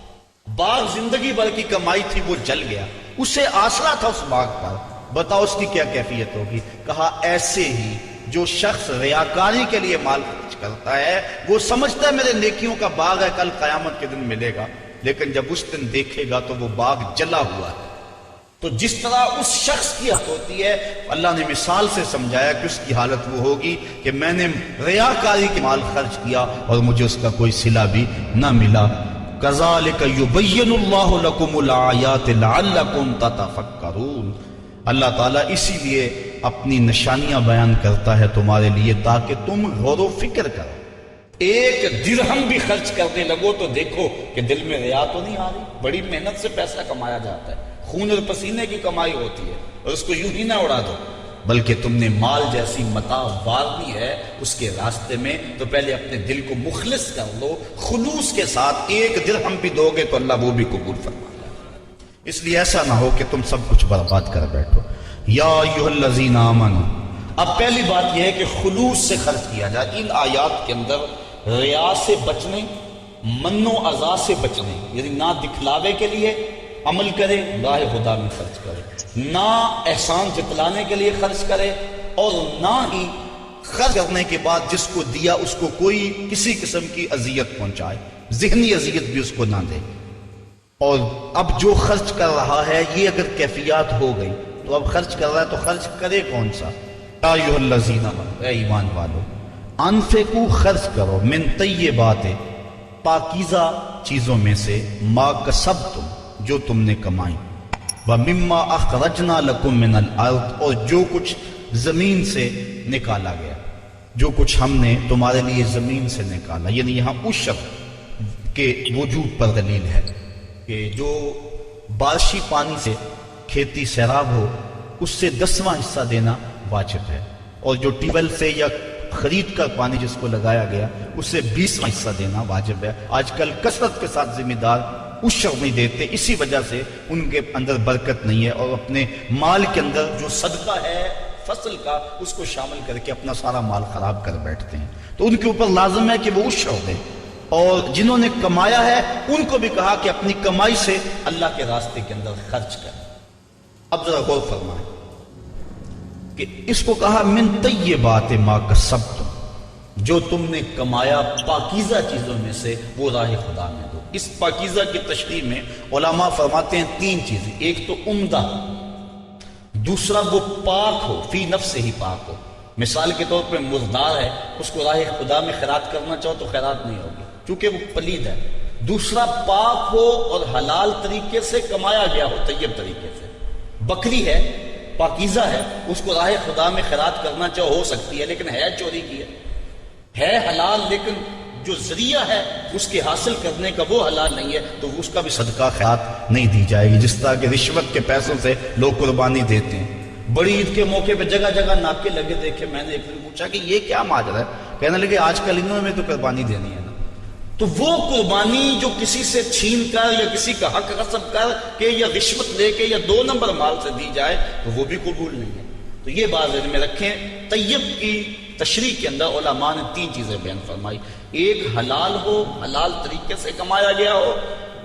[SPEAKER 1] باغ زندگی بھر کی کمائی تھی وہ جل گیا، اسے آسرا تھا اس باغ پر. بتاؤ اس کی کیا کیفیت ہوگی؟ کہا ایسے ہی جو شخص ریاکاری کے لیے مال خرچ کرتا ہے وہ سمجھتا ہے میرے نیکیوں کا باغ ہے، کل قیامت کے دن ملے گا، لیکن جب اس دن دیکھے گا تو وہ باغ جلا ہوا ہے. تو جس طرح اس شخص کی حالت ہوتی ہے اللہ نے مثال سے سمجھایا کہ اس کی حالت وہ ہوگی کہ میں نے ریاکاری کے مال خرچ کیا اور مجھے اس کا کوئی صلہ بھی نہ ملا. کذالک یبین اللہ لکم الآیات لعلکم تتفکرون اللہ تعالیٰ اسی لیے اپنی نشانیاں بیان کرتا ہے تمہارے لیے تاکہ تم غور و فکر کرو. ایک درہم بھی خرچ کرنے لگو تو دیکھو کہ دل میں ریا تو نہیں آ رہی. بڑی محنت سے پیسہ کمایا جاتا ہے، خون اور پسینے کی کمائی ہوتی ہے اور اس کو یوں ہی نہ اڑا دو. بلکہ تم نے مال جیسی متاع وارنی ہے اس کے راستے میں، تو پہلے اپنے دل کو مخلص کر لو، خلوص کے ساتھ 1 درہم بھی دو گے تو اللہ وہ بھی قبول فرما لے گا۔ اس لیے ایسا نہ ہو کہ تم سب کچھ برباد کر بیٹھو۔ یا ایھا الذین آمنوا، اب پہلی بات یہ ہے کہ خلوص سے خرچ کیا جائے۔ ان آیات کے اندر ریا سے بچنے، من و اذا سے بچنے، یعنی نہ دکھلاوے کے لیے عمل کرے، راہ خدا میں خرچ کرے، نہ احسان جتلانے کے لیے خرچ کرے، اور نہ ہی خرچ کرنے کے بعد جس کو دیا اس کو کوئی کسی قسم کی اذیت پہنچائے، ذہنی اذیت بھی اس کو نہ دے۔ اور اب جو خرچ کر رہا ہے یہ اگر کیفیات ہو گئی تو اب خرچ کر رہا ہے تو خرچ کرے کون سا؟ یا ایھا الذین آمنوا، اے ایمان والو، انفقوا، خرچ کرو، من طیبات، پاکیزہ چیزوں میں سے، ما کسبتم، جو تم نے کمائی، ومما اخرجنا لکم من الارض، اور جو کچھ زمین سے نکالا گیا، جو کچھ ہم نے تمہارے لیے زمین سے نکالا، یعنی یہاں عشر کے وجود پر دلیل ہے کہ جو بارشی پانی سے کھیتی سیراب ہو اس سے 10واں حصہ دینا واجب ہے، اور جو ٹیوب ویل سے یا خرید کر پانی جس کو لگایا گیا اس سے 20واں حصہ دینا واجب ہے۔ آج کل کثرت کے ساتھ ذمہ دار عشر نہیں دیتے، اسی وجہ سے ان کے اندر برکت نہیں ہے، اور اپنے مال کے اندر جو صدقہ ہے فصل کا اس کو شامل کر کے اپنا سارا مال خراب کر بیٹھتے ہیں۔ تو ان کے اوپر لازم ہے کہ وہ عشر دیں، اور جنہوں نے کمایا ہے ان کو بھی کہا کہ اپنی کمائی سے اللہ کے راستے کے اندر خرچ کریں۔ اب ذرا غور فرمائیں کہ اس کو کہا من طیبات ما کسبتم، جو تم نے کمایا پاکیزہ چیزوں میں سے وہ راہ خدا میں دو۔ اس پاکیزہ کی تشریح میں علماء فرماتے ہیں 3 چیزیں، ایک تو عمدہ، دوسرا وہ پاک ہو، فی نفس ہی پاک ہو، مثال کے طور پہ مردار ہے، اس کو راہ خدا میں خیرات کرنا چاہو تو خیرات نہیں ہوگی کیونکہ وہ پلید ہے۔ دوسرا پاک ہو اور حلال طریقے سے کمایا گیا ہو، طیب طریقے سے۔ بکری ہے، پاکیزہ ہے، اس کو راہ خدا میں خیرات کرنا چاہو ہو سکتی ہے، لیکن ہے چوری کی ہے حلال، لیکن جو ذریعہ ہے اس کے حاصل کرنے کا وہ حلال نہیں ہے، تو اس کا بھی صدقہ خیرات نہیں دی جائے گی۔ جس طرح کہ رشوت کے پیسوں سے لوگ قربانی دیتے ہیں، بڑی عید کے موقع پہ جگہ جگہ ناکے لگے دیکھے، میں نے ایک دن پوچھا کہ یہ کیا ماجرا ہے، کہنے لگے آج کل انہوں میں تو قربانی دینی ہے نا، تو وہ قربانی جو کسی سے چھین کر یا کسی کا حق غصب کر کے یا رشوت لے کے یا 2 نمبر مال سے دی جائے تو وہ بھی قبول نہیں ہے۔ تو یہ بات ذہن میں رکھیں، طیب کی تشریح کے اندر علماء نے 3 چیزیں بیان فرمائی، ایک حلال ہو، حلال طریقے سے کمایا گیا ہو،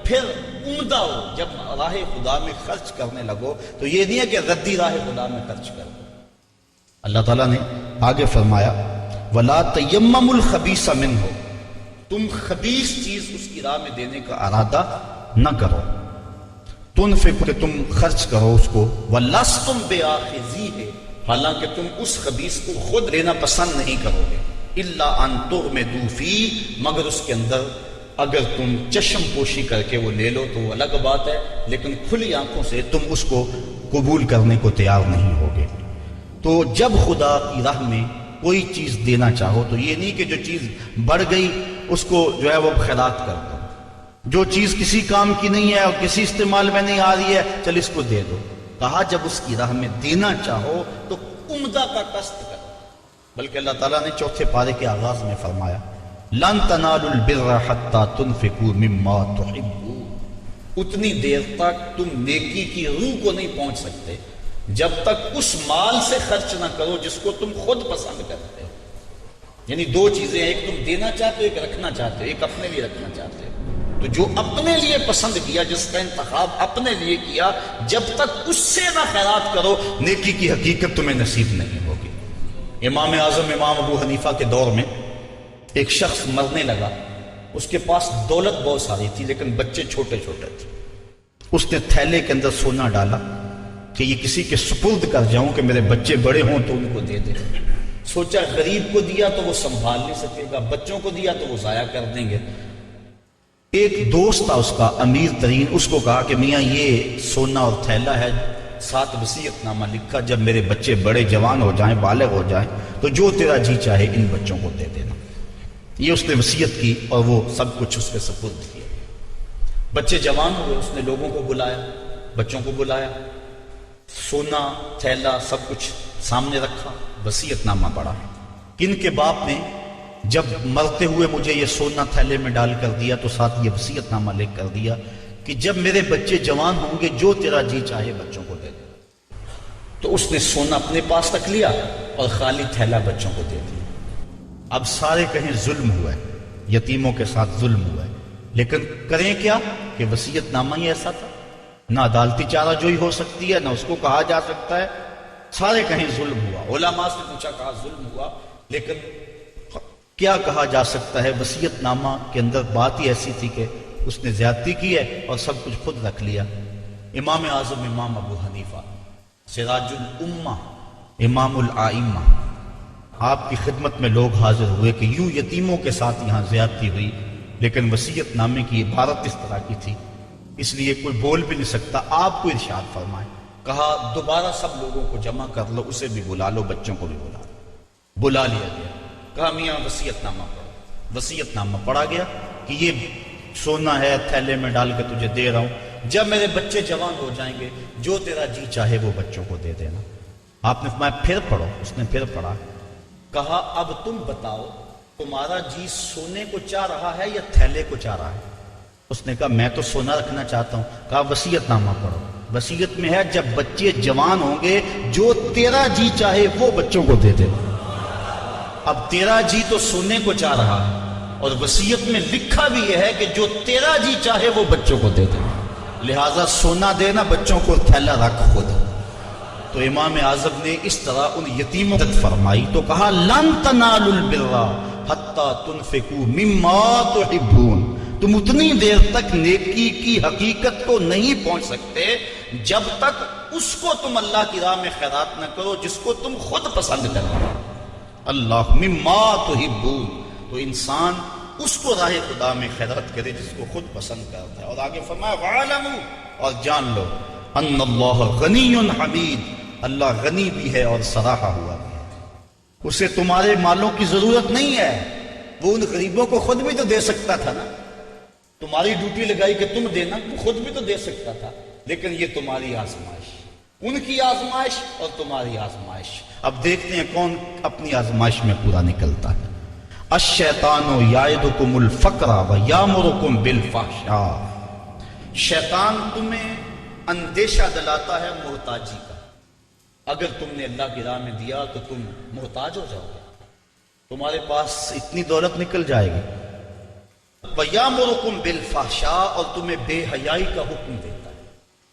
[SPEAKER 1] پھر عمدہ ہو، جب راہ خدا میں خرچ کرنے لگو تو یہ نہیں ہے کہ ردی راہ خدا میں خرچ کر دو۔ اللہ تعالیٰ نے آگے فرمایا وَلَا تَيَمَّمُوا الْخَبِيثَ مِنْهُ، تم خبیث چیز اس کی راہ میں دینے کا ارادہ نہ کرو، تنفق، کہ تم خرچ کرو اس کو، وَلَسْتُمْ بِآخِذِيهِ، حالانکہ تم اس خبیث کو خود لینا پسند نہیں کرو گے، إِلَّا أَن تُغْمِضُوا فِيهِ، مگر اس کے اندر اگر تم چشم پوشی کر کے وہ لے لو تو وہ الگ بات ہے، لیکن کھلی آنکھوں سے تم اس کو قبول کرنے کو تیار نہیں ہوگے۔ تو جب خدا کی راہ میں کوئی چیز دینا چاہو تو یہ نہیں کہ جو چیز بڑھ گئی اس کو جو ہے وہ خیرات کر دو، جو چیز کسی کام کی نہیں ہے اور کسی استعمال میں نہیں آ رہی ہے چل اس کو دے دو۔ کہا جب اس کی راہ میں دینا چاہو تو عمدہ کا قصد کرو، بلکہ اللہ تعالیٰ نے 4 پارے کے آغاز میں فرمایا لن تنالوا البر حتى تنفقوا مما تحبون، اتنی دیر تک تم نیکی کی روح کو نہیں پہنچ سکتے جب تک اس مال سے خرچ نہ کرو جس کو تم خود پسند کرتے ہو۔ یعنی 2 چیزیں، ایک تم دینا چاہتے ہو، ایک رکھنا چاہتے ہو، ایک اپنے لیے رکھنا چاہتے ہو۔ تو جو اپنے لیے پسند کیا، جس کا انتخاب اپنے لیے کیا، جب تک اس سے نہ خیرات کرو نیکی کی حقیقت تمہیں نصیب نہیں ہوگی۔ امام اعظم امام ابو حنیفہ کے دور میں ایک شخص مرنے لگا، اس کے پاس دولت بہت ساری تھی لیکن بچے چھوٹے چھوٹے تھے۔ اس نے تھیلے کے اندر سونا ڈالا کہ یہ کسی کے سپرد کر جاؤں کہ میرے بچے بڑے ہوں تو ان کو دے دیں۔ سوچا غریب کو دیا تو وہ سنبھال نہیں سکے گا، بچوں کو دیا تو وہ ضائع کر دیں گے۔ ایک دوست تھا اس کا امیر ترین، اس کو کہا کہ میاں یہ سونا اور تھیلا ہے، 7 وصیت نامہ لکھا، جب میرے بچے بڑے جوان ہو جائیں، بالغ ہو جائیں تو جو تیرا جی چاہے ان بچوں کو دے دینا۔ یہ اس نے وصیت کی اور وہ سب کچھ اس کے سپرد کیا۔ بچے جوان ہوئے، اس نے لوگوں کو بلایا، بچوں کو بلایا، سونا تھیلا سب کچھ سامنے رکھا، وصیت نامہ پڑھا۔ کن کے باپ نے جب مرتے ہوئے مجھے یہ سونا تھیلے میں ڈال کر دیا تو ساتھ یہ وصیت نامہ لکھ کر دیا کہ جب میرے بچے جوان ہوں گے جو تیرا جی چاہے بچوں کو دے دے۔ تو اس نے سونا اپنے پاس رکھ لیا اور خالی تھیلا بچوں کو دے دیا۔ اب سارے کہیں ظلم ہوا ہے، یتیموں کے ساتھ ظلم ہوا ہے، لیکن کریں کیا کہ وصیت نامہ ہی ایسا تھا، نہ عدالتی چارہ جوئی ہو سکتی ہے، نہ اس کو کہا جا سکتا ہے۔ سارے کہیں ظلم ہوا، علماء سے پوچھا کہا ظلم ہوا، لیکن کیا کہا جا سکتا ہے؟ وصیت نامہ کے اندر بات ہی ایسی تھی کہ اس نے زیادتی کی ہے اور سب کچھ خود رکھ لیا۔ امام اعظم امام ابو حنیفہ سراج الامہ امام الائمہ، آپ کی خدمت میں لوگ حاضر ہوئے کہ یوں یتیموں کے ساتھ یہاں زیادتی ہوئی، لیکن وصیت نامے کی عبارت اس طرح کی تھی، اس لیے کوئی بول بھی نہیں سکتا۔ آپ کو ارشاد فرمائے، کہا دوبارہ سب لوگوں کو جمع کر لو، اسے بھی بلا لو، بچوں کو بھی بلا لو۔ بلا لیا گیا، کہا میاں وصیت نامہ پڑھو۔ وصیت نامہ پڑھا گیا کہ یہ سونا ہے، تھیلے میں ڈال کے تجھے دے رہا ہوں، جب میرے بچے جوان ہو جائیں گے جو تیرا جی چاہے وہ بچوں کو دے دینا۔ آپ نے فرمایا پھر پڑھو، اس نے پھر پڑھا، کہا اب تم بتاؤ تمہارا جی سونے کو چاہ رہا ہے یا تھیلے کو چاہ رہا ہے؟ اس نے کہا میں تو سونا رکھنا چاہتا ہوں۔ کہا وصیت نامہ پڑھو، وصیت میں ہے جب بچے جوان ہوں گے جو تیرا جی چاہے وہ بچوں کو دے دے۔ اب تیرا جی تو سونے کو چاہ رہا ہے اور وصیت میں لکھا بھی یہ ہے کہ جو تیرا جی چاہے وہ بچوں کو دے دے، لہٰذا سونا دینا، بچوں کو تھیلا رکھ خود۔ تو امام اعظم نے اس طرح ان یتیموں کی فرمائی تو کہا لن تنالوا البر حتی تنفقوا مما تحبون، تم اتنی دیر تک نیکی کی حقیقت کو نہیں پہنچ سکتے جب تک اس کو تم اللہ کی راہ میں خیرات نہ کرو جس کو تم خود پسند کرو۔ اللہ مما تحبون، تو انسان اس کو راہ خدا میں خیرات کرے جس کو خود پسند کرتا ہے۔ اور آگے فرمایا وَعَلَمُوا، اور جان لو ان اللہ غنی حمید، اللہ غنی بھی ہے اور سراہا ہوا بھی ہے، اسے تمہارے مالوں کی ضرورت نہیں ہے، وہ ان غریبوں کو خود بھی تو دے سکتا تھا نا، تمہاری ڈیوٹی لگائی کہ تم دینا، تو خود بھی تو دے سکتا تھا، لیکن یہ تمہاری آزمائش، ان کی آزمائش اور تمہاری آزمائش۔ اب دیکھتے ہیں کون اپنی آزمائش میں پورا نکلتا ہے۔ الشیطان یعدکم الفقر ویامرکم بالفحشاء، شیطان تمہیں اندیشہ دلاتا ہے محتاجی کا، اگر تم نے اللہ کی راہ میں دیا تو تم محتاج ہو جاؤ گے، تمہارے پاس اتنی دولت نکل جائے گی۔ وَيَأْمُرُكُمْ بِالْفَحْشَاءِ، اور تمہیں بے حیائی کا حکم دیتا ہے۔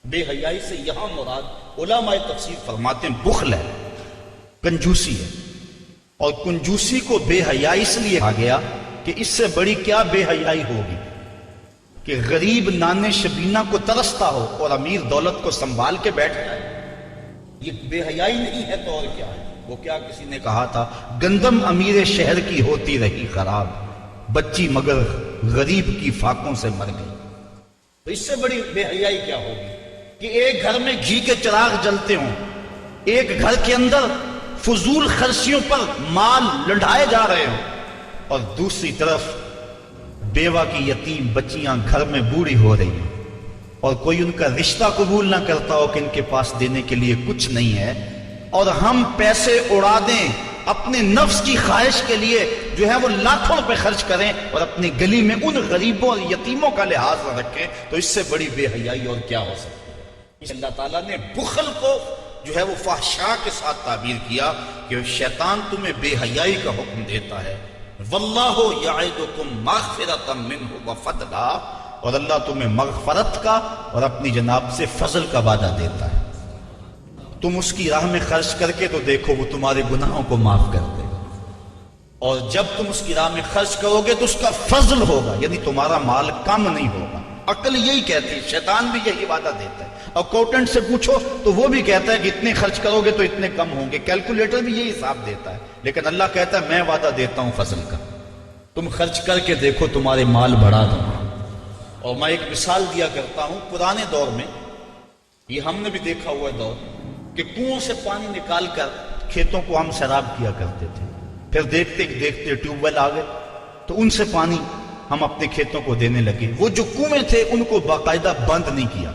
[SPEAKER 1] بے حیائی سے یہاں مراد علماء تفسیر فرماتے ہیں بخل ہے، کنجوسی ہے، اور کنجوسی کو بے حیائی اس لیے کہا گیا کہ اس سے بڑی کیا بے حیائی ہوگی کہ غریب نانے شبینہ کو ترستا ہو اور امیر دولت کو سنبھال کے بیٹھ جائے، یہ بے حیائی نہیں ہے تو اور کیا ہے؟ وہ کیا کسی نے کہا تھا گندم امیر شہر کی ہوتی رہی خراب، بچی مگر غریب کی فاقوں سے مر گئی۔ تو اس سے بڑی بے حیائی کیا ہوگی کہ ایک گھر میں گھی کے چراغ جلتے ہوں، ایک گھر کے اندر فضول خرچیوں پر مال لنڈھائے جا رہے ہوں، اور دوسری طرف بیوہ کی یتیم بچیاں گھر میں بوڑھی ہو رہی ہیں اور کوئی ان کا رشتہ قبول نہ کرتا ہو کہ ان کے پاس دینے کے لیے کچھ نہیں ہے، اور ہم پیسے اڑا دیں اپنے نفس کی خواہش کے لیے جو ہے وہ لاکھوں روپے خرچ کریں اور اپنی گلی میں ان غریبوں اور یتیموں کا لحاظ نہ رکھیں، تو اس سے بڑی بے حیائی اور کیا ہو سکتی ہے؟ اللہ تعالیٰ نے بخل کو جو ہے وہ فحشاء کے ساتھ تعبیر کیا کہ شیطان تمہیں بے حیائی کا حکم دیتا ہے۔ واللہ یعدکم مغفرۃ منہ وفضلا، اور اللہ تمہیں مغفرت کا اور اپنی جناب سے فضل کا وعدہ دیتا ہے۔ تم اس کی راہ میں خرچ کر کے تو دیکھو وہ تمہارے گناہوں کو معاف کر دے گا، اور جب تم اس کی راہ میں خرچ کرو گے تو اس کا فضل ہوگا، یعنی تمہارا مال کم نہیں ہوگا۔ عقل یہی کہتی ہے، شیطان بھی یہی وعدہ دیتا ہے، اکاؤنٹنٹ سے پوچھو تو وہ بھی کہتا ہے کہ اتنے خرچ کرو گے تو اتنے کم ہوں گے، کیلکولیٹر بھی یہی حساب دیتا ہے، لیکن اللہ کہتا ہے میں وعدہ دیتا ہوں فضل کا، تم خرچ کر کے دیکھو تمہارے مال بڑھا دوں۔ اور میں ایک مثال دیا کرتا ہوں، پرانے دور میں یہ ہم نے بھی دیکھا ہوا دور کہ کنویں سے پانی نکال کر کھیتوں کو ہم سیراب کیا کرتے تھے، پھر دیکھتے دیکھتے ٹیوب ویل آ گئے تو ان سے پانی ہم اپنے کھیتوں کو دینے لگے۔ وہ جو کنویں تھے ان کو باقاعدہ بند نہیں کیا،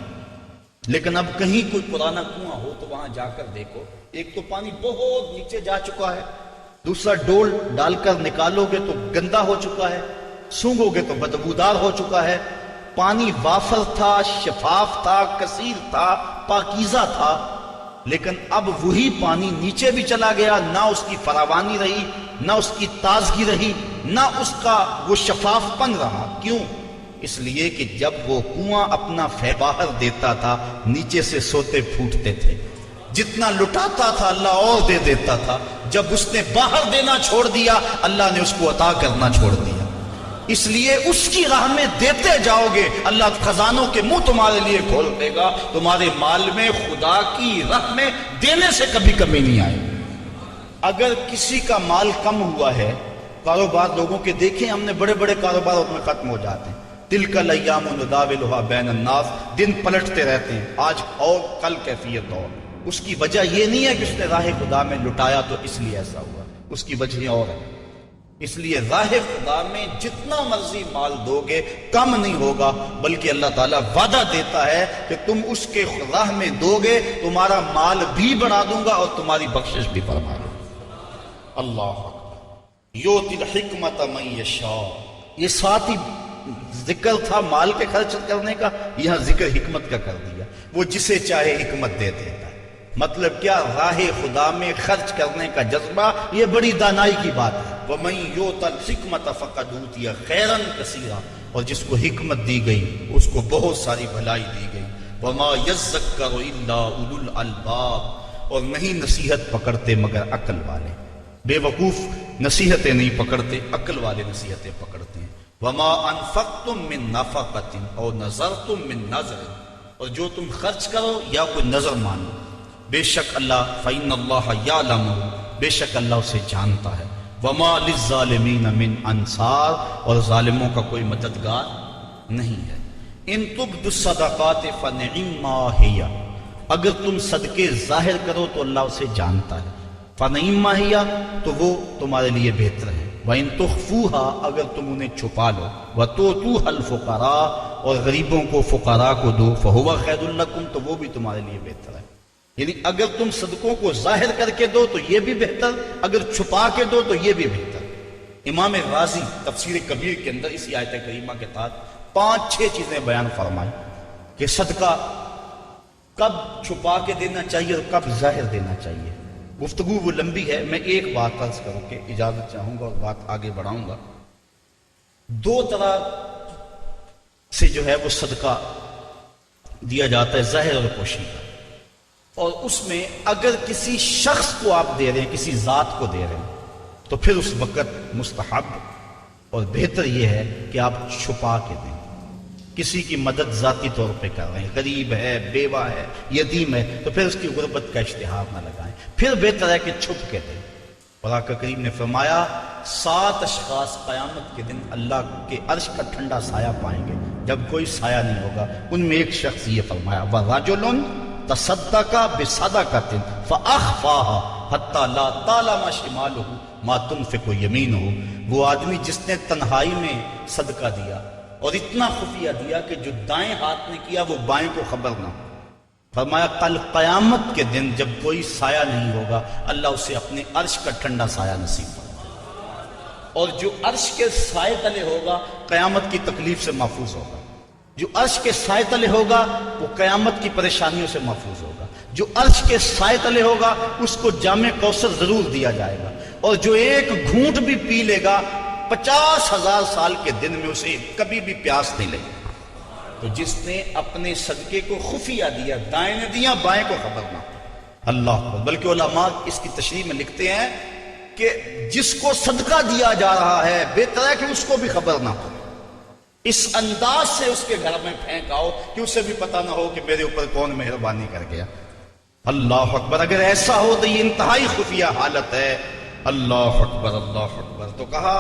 [SPEAKER 1] لیکن اب کہیں کوئی پرانا کنواں ہو تو وہاں جا کر دیکھو، ایک تو پانی بہت نیچے جا چکا ہے، دوسرا ڈول ڈال کر نکالو گے تو گندا ہو چکا ہے، سونگو گے تو بدبودار ہو چکا ہے۔ پانی وافر تھا، شفاف تھا، کثیر تھا، پاکیزہ تھا، لیکن اب وہی پانی نیچے بھی چلا گیا، نہ اس کی فراوانی رہی، نہ اس کی تازگی رہی، نہ اس کا وہ شفاف پن رہا۔ کیوں؟ اس لیے کہ جب وہ کنواں اپنا باہر دیتا تھا نیچے سے سوتے پھوٹتے تھے، جتنا لٹاتا تھا اللہ اور دے دیتا تھا، جب اس نے باہر دینا چھوڑ دیا اللہ نے اس کو عطا کرنا چھوڑ دیا۔ اس لیے اس کی راہ میں دیتے جاؤ گے، اللہ خزانوں کے منہ تمہارے لیے کھول دے گا، تمہارے مال میں خدا کی راہ میں دینے سے کبھی کمی نہیں آئے۔ اگر کسی کا مال کم ہوا ہے، کاروبار لوگوں کے دیکھیں ہم نے، بڑے بڑے کاروبار میں ختم ہو جاتے ہیں، تلک الایام نداولها بین الناس، دن پلٹتے رہتے ہیں، آج اور کل کیفیت اور۔ اس کی وجہ یہ نہیں ہے کہ اس نے راہ خدا میں لٹایا تو اس لیے ایسا ہوا، اس کی وجہ اور ہے۔ اس لیے راہ خدا میں جتنا مرضی مال دو گے کم نہیں ہوگا، بلکہ اللہ تعالیٰ وعدہ دیتا ہے کہ تم اس کے راہ میں دو گے تمہارا مال بھی بڑھا دوں گا اور تمہاری بخشش بھی فرما دوں گا۔ اللہ اکبر۔ یؤتی الحکمت من یشاء، یہ ساتھ ہی ذکر تھا مال کے خرچ کرنے کا، یہاں ذکر حکمت کا کر دیا، وہ جسے چاہے حکمت دے دیتا ہے۔ مطلب کیا؟ راہ خدا میں خرچ کرنے کا جذبہ، یہ بڑی دانائی کی بات ہے۔ وَمَن يُؤْتَ الْحِكْمَةَ فَقَدْ أُوتِيَ خَيْرًا كَثِيرًا، اور جس کو حکمت دی گئی اس کو بہت ساری بھلائی دی گئی۔ وَمَا يَذَّكَّرُ إِلَّا أُولُو الْأَلْبَابِ، اور نہیں نصیحت پکڑتے مگر عقل والے، بے وقوف نصیحتیں نہیں پکڑتے، عقل والے نصیحتیں پکڑتے ہیں۔ وَمَا أَنفَقْتُم مِّن نَفَقَةٍ أَوْ نَذَرْتُم مِّن نَذْرٍ، اور جو تم خرچ کرو یا کوئی نظر مانو، بے شک اللہ فَإِنَّ اللَّهَ يَعْلَمُ، بے شک اللہ اسے جانتا ہے۔ وَمَا لِلظَّالِمِينَ مِنْ أَنصَارٍ، اور ظالموں کا کوئی مددگار نہیں ہے۔ إِن تُبْدُوا الصَّدَقَاتِ فَنِعِمَّا هِيَ، اگر تم صدقے ظاہر کرو تو اللہ اسے جانتا ہے، فَنِعِمَّا هِيَ، تو وہ تمہارے لیے بہتر ہے۔ وَإِن تُخْفُوهَا، اگر تم انہیں چھپا لو، وَتُؤْتُوهَا الْفُقَرَاءَ، اور غریبوں کو فقراء کو دو، فَهُوَ خَيْرٌ لَكُمْ، تو وہ بھی تمہارے لیے بہتر ہے۔ یعنی اگر تم صدقوں کو ظاہر کر کے دو تو یہ بھی بہتر، اگر چھپا کے دو تو یہ بھی بہتر۔ امام غازی تفسیر کبیر کے اندر اسی آیت کریمہ کے تحت 5-6 چیزیں بیان فرمائیں کہ صدقہ کب چھپا کے دینا چاہیے اور کب ظاہر دینا چاہیے۔ گفتگو وہ لمبی ہے، میں ایک بات عرض کروں کہ اجازت چاہوں گا اور بات آگے بڑھاؤں گا۔ 2 طرح سے جو ہے وہ صدقہ دیا جاتا ہے، ظاہر اور پوشیدہ، اور اس میں اگر کسی شخص کو آپ دے رہے ہیں، کسی ذات کو دے رہے ہیں، تو پھر اس وقت مستحب اور بہتر یہ ہے کہ آپ چھپا کے دیں۔ کسی کی مدد ذاتی طور پہ کر رہے ہیں، غریب ہے، بیوہ ہے، یتیم ہے، تو پھر اس کی غربت کا اشتہار نہ لگائیں، پھر بہتر ہے کہ چھپ کے دیں۔ اور آقا کریم نے فرمایا 7 اشخاص قیامت کے دن اللہ کے عرش کا ٹھنڈا سایہ پائیں گے جب کوئی سایہ نہیں ہوگا، ان میں ایک شخص یہ فرمایا وَرَجُلٌ تصدق بصدقۃ فاخفاها حتی لا تعلم شمالہ ما تنفق یمینہ، وہ آدمی جس نے تنہائی میں صدقہ دیا اور اتنا خفیہ دیا کہ جو دائیں ہاتھ نے کیا وہ بائیں کو خبر نہ ہو۔ فرمایا کل قیامت کے دن جب کوئی سایہ نہیں ہوگا اللہ اسے اپنے عرش کا ٹھنڈا سایہ نصیب فرمائے، اور جو عرش کے سائے تلے ہوگا قیامت کی تکلیف سے محفوظ ہوگا، جو عرش کے سائے تلے ہوگا وہ قیامت کی پریشانیوں سے محفوظ ہوگا، جو عرش کے سائے تلے ہوگا اس کو جام کوثر ضرور دیا جائے گا، اور جو ایک گھونٹ بھی پی لے گا 50,000 سال کے دن میں اسے کبھی بھی پیاس نہیں لگی۔ تو جس نے اپنے صدقے کو خفیہ دیا، دائیں نے دیا بائیں کو خبر نہ، اللہ اکبر۔ بلکہ علماء اس کی تشریح میں لکھتے ہیں کہ جس کو صدقہ دیا جا رہا ہے بہتر ہے کہ اس کو بھی خبر نہ ہو، اس انداز سے اس کے گھر میں پھینک آؤ کہ اسے بھی پتہ نہ ہو کہ میرے اوپر کون مہربانی کر گیا۔ اللہ اکبر۔ اگر ایسا ہو تو یہ انتہائی خفیہ حالت ہے۔ اللہ اکبر اللہ اکبر۔ تو کہا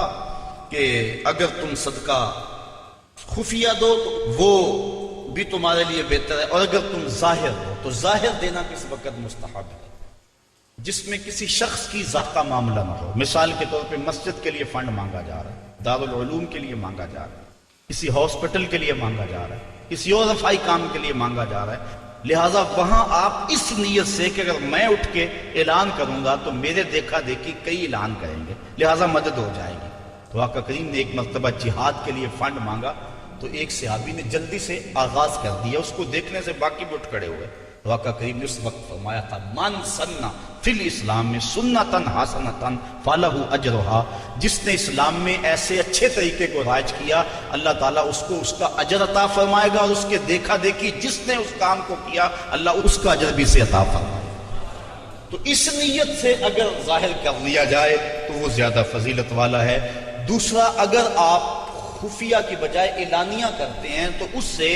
[SPEAKER 1] کہ اگر تم صدقہ خفیہ دو تو وہ بھی تمہارے لیے بہتر ہے، اور اگر تم ظاہر دو تو ظاہر دینا کس وقت مستحب ہے جس میں کسی شخص کی ذات کا معاملہ نہ ہو۔ مثال کے طور پہ مسجد کے لیے فنڈ مانگا جا رہا ہے، دارالعلوم کے لیے مانگا جا رہا ہے، کسی ہاسپٹل کے لیے مانگا جا رہا ہے، کسی اور رفائی کام کے لیے مانگا جا رہا ہے، لہٰذا وہاں آپ اس نیت سے کہ اگر میں اٹھ کے اعلان کروں گا تو میرے دیکھا دیکھی کئی اعلان کریں گے، لہٰذا مدد ہو جائے گی۔ تو آقا کریم نے ایک مرتبہ جہاد کے لیے فنڈ مانگا تو ایک صحابی نے جلدی سے آغاز کر دیا، اس کو دیکھنے سے باقی بھی اٹھ کھڑے ہوئے۔ تو آقا کریم نے اس وقت فرمایا تھا من سنّا فی الاسلام میں سنتن حسنتن فلہ اجرہا، جس نے اسلام میں ایسے اچھے طریقے کو رائج کیا اللہ تعالیٰ اس کو اس کا اجر عطا فرمائے گا، اور اس کے دیکھا دیکھی جس نے اس کام کو کیا اللہ اس کا اجر بھی سے عطا فرمائے گا۔ تو اس نیت سے اگر ظاہر کر لیا جائے تو وہ زیادہ فضیلت والا ہے۔ دوسرا، اگر آپ خفیہ کی بجائے اعلانیہ کرتے ہیں تو اس سے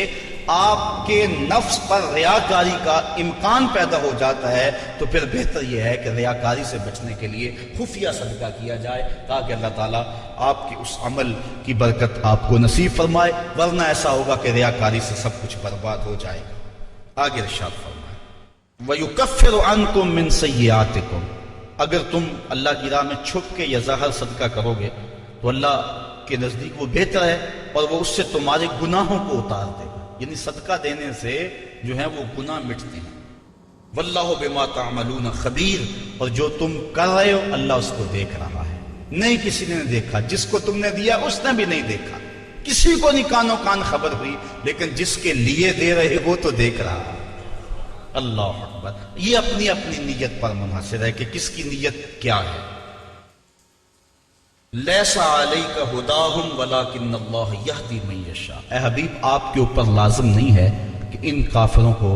[SPEAKER 1] آپ کے نفس پر ریاکاری کا امکان پیدا ہو جاتا ہے، تو پھر بہتر یہ ہے کہ ریاکاری سے بچنے کے لیے خفیہ صدقہ کیا جائے تاکہ اللہ تعالیٰ آپ کے اس عمل کی برکت آپ کو نصیب فرمائے، ورنہ ایسا ہوگا کہ ریاکاری سے سب کچھ برباد ہو جائے گا۔ آگے ارشاد فرمائے وَيُكَفِّرُ عَنْكُم مِّن سَيِّئَاتِكُم، اگر تم اللہ کی راہ میں چھپ کے یا ظاہر صدقہ کرو گے تو اللہ کے نزدیک وہ بہتر ہے اور وہ اس سے تمہارے گناہوں کو اتار دے گا، یعنی صدقہ دینے سے جو ہے وہ گناہ مٹتے ہیں۔ واللہ بما تعملون خبیر، اور جو تم کر رہے ہو اللہ اس کو دیکھ رہا ہے، نہیں کسی نے دیکھا، جس کو تم نے دیا اس نے بھی نہیں دیکھا، کسی کو نہیں کانوں کان خبر ہوئی، لیکن جس کے لیے دے رہے وہ تو دیکھ رہا ہے۔ اللہ اکبر۔ یہ اپنی اپنی نیت پر منحصر ہے کہ کس کی نیت کیا ہے۔ لیس علیک ہداہم ولکن اللہ یہدی من یشاء، اے حبیب آپ کے اوپر لازم نہیں ہے کہ ان کافروں کو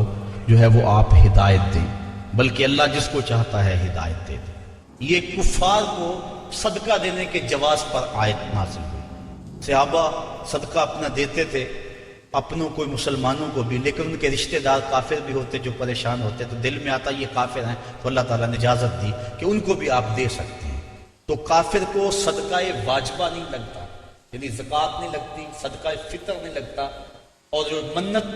[SPEAKER 1] جو ہے وہ آپ ہدایت دیں، بلکہ اللہ جس کو چاہتا ہے ہدایت دے دے۔ یہ کفار کو صدقہ دینے کے جواز پر آیت نازل ہوئی۔ صحابہ صدقہ اپنا دیتے تھے، اپنوں کو مسلمانوں کو بھی، لیکن ان کے رشتہ دار کافر بھی ہوتے جو پریشان ہوتے، تو دل میں آتا یہ کافر ہیں، تو اللہ تعالیٰ نے اجازت دی کہ ان کو بھی آپ دے سکتے ہیں۔ تو کافر کو صدقہ واجبہ نہیں لگتا، یعنی زکوٰۃ نہیں لگتی، صدقہ فطر نہیں لگتا، اور جو منت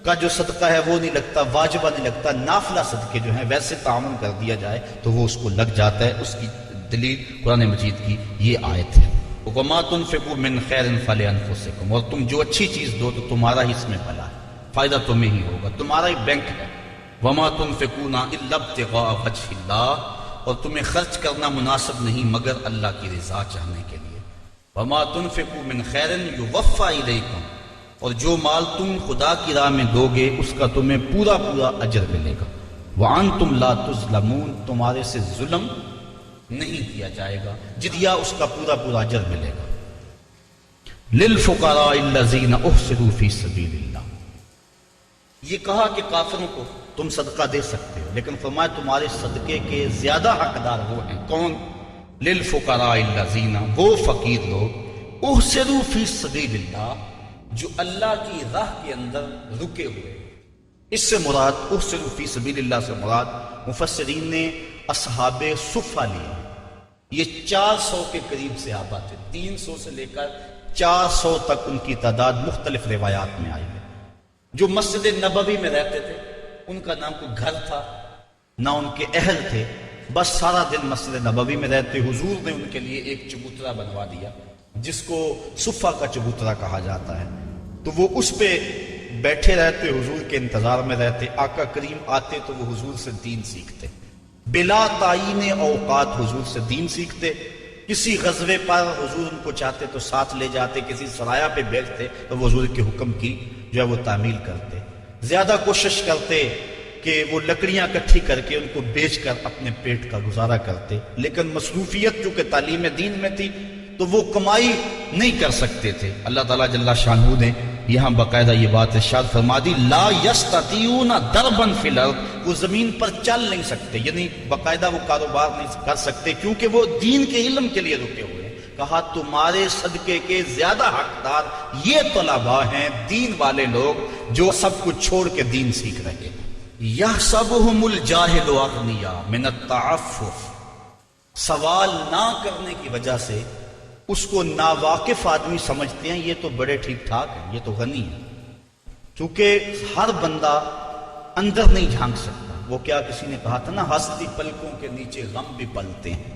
[SPEAKER 1] کا جو صدقہ ہے وہ نہیں لگتا، واجبہ نہیں لگتا، نافلہ صدقے جو ہیں ویسے تعاون کر دیا جائے تو وہ اس کو لگ جاتا ہے۔ اس کی دلیل قرآن مجید کی یہ آیت ہے۔ وَمَا تُنْفِقُوا مِنْ خَيْرٍ فَلِأَنفُسِكُمْ، اور تم جو اچھی چیز دو تو تمہارا ہی اس میں بھلا ہے، فائدہ تمہیں ہی ہوگا، تمہارا ہی بینک ہے۔ وَمَا تُنْفِقُونَ إِلَّا ابْتِغَاءَ وَجْهِ اللَّهِ، اور تمہیں خرچ کرنا مناسب نہیں مگر اللہ کی رضا چاہنے کے لیے۔ وَمَا تُنْفِقُوا مِنْ خَيْرٍ يُوَفَّى إِلَيْكُمْ، اور جو مال تم خدا کی راہ میں دو گے اس کا تمہیں پورا پورا اجر ملے گا۔ وَأَنْتُمْ لَا تُظْلَمُونَ، تمہارے سے ظلم نہیں کیا جائے گا، جدیہ اس کا پورا پورا اجر ملے گا۔ لِلْفُقَرَاءِ الَّذِينَ أُحْصِرُوا فِي سَبِيلِ اللَّهِ، یہ کہا کہ کافروں کو تم صدقہ دے سکتے ہو، لیکن فرمایا تمہارے صدقے کے زیادہ حقدار وہ ہیں۔ کون؟ لِلْفُقَرَاءِ الَّذِينَ، وہ فقیر لوگ، احسروا فی سبیل اللہ، جو اللہ کی راہ کے اندر رکے ہوئے۔ اس سے مراد احسروا فی سبیل اللہ سے مراد مفسرین نے اصحاب صفہ لیے۔ یہ 400 کے قریب صحابہ تھے، 300 سے لے کر 400 تک ان کی تعداد مختلف روایات میں آئی ہے۔ جو مسجد نبوی میں رہتے تھے، ان کا نام کوئی گھر تھا نہ ان کے اہل تھے، بس سارا دن مسجد نبوی میں رہتے۔ حضور نے ان کے لیے ایک چبوترا بنوا دیا جس کو صفہ کا چبوترا کہا جاتا ہے، تو وہ اس پہ بیٹھے رہتے، حضور کے انتظار میں رہتے۔ آقا کریم آتے تو وہ حضور سے دین سیکھتے، بلا تعین اوقات حضور سے دین سیکھتے۔ کسی غزوے پر حضور ان کو چاہتے تو ساتھ لے جاتے، کسی سرایہ پہ بھیجتے تو وہ حضور کے حکم کی جو ہے وہ تعمیل کرتے۔ زیادہ کوشش کرتے کہ وہ لکڑیاں اکٹھی کر کے ان کو بیچ کر اپنے پیٹ کا گزارا کرتے، لیکن مصروفیت چونکہ تعلیم دین میں تھی تو وہ کمائی نہیں کر سکتے تھے۔ اللہ تعالیٰ جل شانہ نے یہاں باقاعدہ یہ بات ارشاد فرما دی، لا یستطیعون ضربا فی الارض، وہ زمین پر چل نہیں سکتے، یعنی باقاعدہ وہ کاروبار نہیں کر سکتے کیونکہ وہ دین کے علم کے لیے رکے ہوئے ہیں۔ کہا تمہارے صدقے کے زیادہ حقدار یہ طلباء ہیں، دین والے لوگ جو سب کچھ چھوڑ کے دین سیکھ رہے ہیں۔ یحسبهم الجاہل اغنیاء من التعفف، سوال نہ کرنے کی وجہ سے اس کو ناواقف آدمی سمجھتے ہیں یہ تو بڑے ٹھیک ٹھاک ہیں، یہ تو غنی ہے، چونکہ ہر بندہ اندر نہیں جھانک سکتا۔ وہ کیا کسی نے کہا تھا نا، ہستی پلکوں کے نیچے غم بھی پلتے ہیں،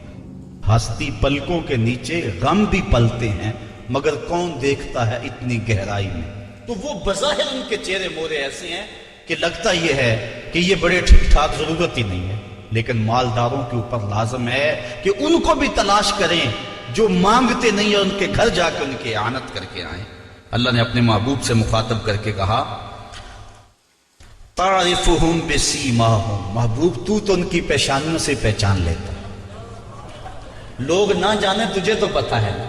[SPEAKER 1] ہستی پلکوں کے نیچے غم بھی پلتے ہیں، مگر کون دیکھتا ہے اتنی گہرائی میں۔ تو وہ بظاہر ان کے چہرے مورے ایسے ہیں کہ لگتا یہ ہے کہ یہ بڑے ٹھیک ٹھاک، ضرورت ہی نہیں ہے، لیکن مالداروں کے اوپر لازم ہے کہ ان کو بھی تلاش کریں جو مانگتے نہیں اور ان کے گھر جا کے ان کی اعانت کر کے آئیں۔ اللہ نے اپنے محبوب سے مخاطب کر کے کہا تعرفہم بسیماہم، محبوب تو ان کی پیشانیوں سے پہچان لیتا، لوگ نہ جانے تجھے تو پتا ہے نا۔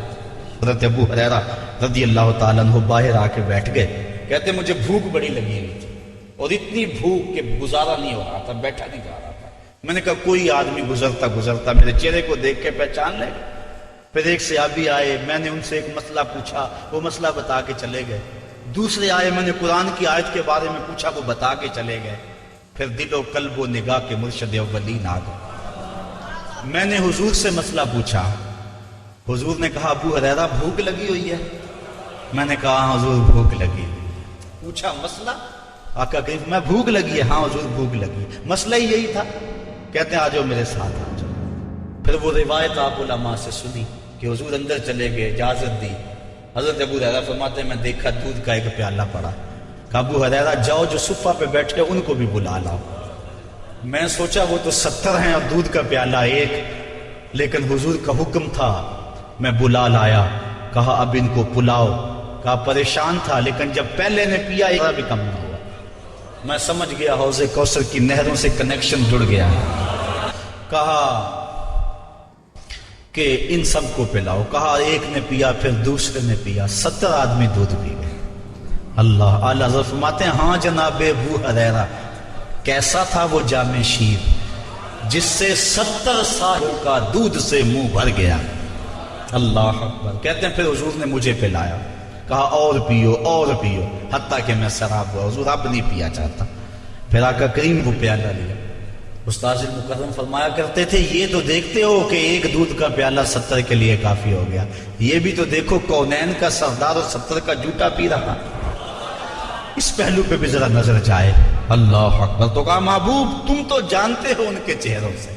[SPEAKER 1] حضرت ابو ہریرہ رضی اللہ تعالیٰ عنہ باہر آ کے بیٹھ گئے، کہتے مجھے بھوک بڑی لگی ہوئی تھی اور اتنی بھوک کہ گزارا نہیں ہو رہا تھا، بیٹھا نہیں جا رہا تھا۔ میں نے کہا کوئی آدمی گزرتا میرے چہرے کو دیکھ کے پہچان لے گا۔ پھر ایک صحابی آئے، میں نے ان سے ایک مسئلہ پوچھا، وہ مسئلہ بتا کے چلے گئے۔ دوسرے آئے، میں نے قرآن کی آیت کے بارے میں پوچھا، وہ بتا کے چلے گئے۔ پھر دل و قلب و نگاہ کے مرشد اولین آ گئے۔ میں نے حضور سے مسئلہ پوچھا، حضور نے کہا ابو ہریرہ بھوک لگی ہوئی ہے؟ میں نے کہا ہاں حضور بھوک لگی ہے۔ پوچھا مسئلہ؟ آقا کریم میں بھوک لگی ہے؟ ہاں حضور بھوک لگی ہے۔ مسئلہ ہی یہی تھا؟ کہتے ہیں آ جاؤ میرے ساتھ آ جاؤ۔ پھر وہ روایت آپ علماء سے سنی کہ حضور اندر چلے گئے، اجازت دی۔ حضرت ابو ہریرہ فرماتے ہیں میں دیکھا دودھ کا ایک پیالہ پڑا، کہا ابو ہریرہ جاؤ جو صفہ پہ بیٹھے ان کو بھی بلا لاؤ۔ میں سوچا وہ تو 70 ہیں اور دودھ کا پیالہ ایک، لیکن حضور کا حکم تھا، میں بلا لایا، کہا اب ان کو پلاؤ۔ کہا پریشان تھا لیکن جب پہلے نے پیا ایک بھی کم نہ ہوا۔ میں سمجھ گیا حوض کوثر کی نہروں سے کنیکشن جڑ گیا۔ کہا کہ ان سب کو پلاؤ، کہا ایک نے پیا، پھر دوسرے نے پیا، 70 آدمی دودھ پی گئے۔ اللہ اعلیٰ حضرت فرماتے ہیں ہاں جناب ابو ہریرہ کیسا تھا وہ جام شیر جس سے 70 سالوں کا دودھ سے منہ بھر گیا۔ اللہ اکبر۔ کہتے ہیں پھر حضور نے مجھے پلایا، کہا اور پیو اور پیو، حتیٰ کہ میں سراب ہوا، حضور اب نہیں پیا چاہتا۔ پھر آقا کریم وہ پیالہ لیا۔ استاذ المکرم فرمایا کرتے تھے یہ تو دیکھتے ہو کہ ایک دودھ کا پیالہ 70 کے لیے کافی ہو گیا، یہ بھی تو دیکھو کونین کا سردار اور 70 کا جھوٹا پی رہا، اس پہلو پہ بھی ذرا نظر جائے۔ اللہ اکبر۔ تو کہا محبوب تم تو جانتے ہو ان کے چہروں سے،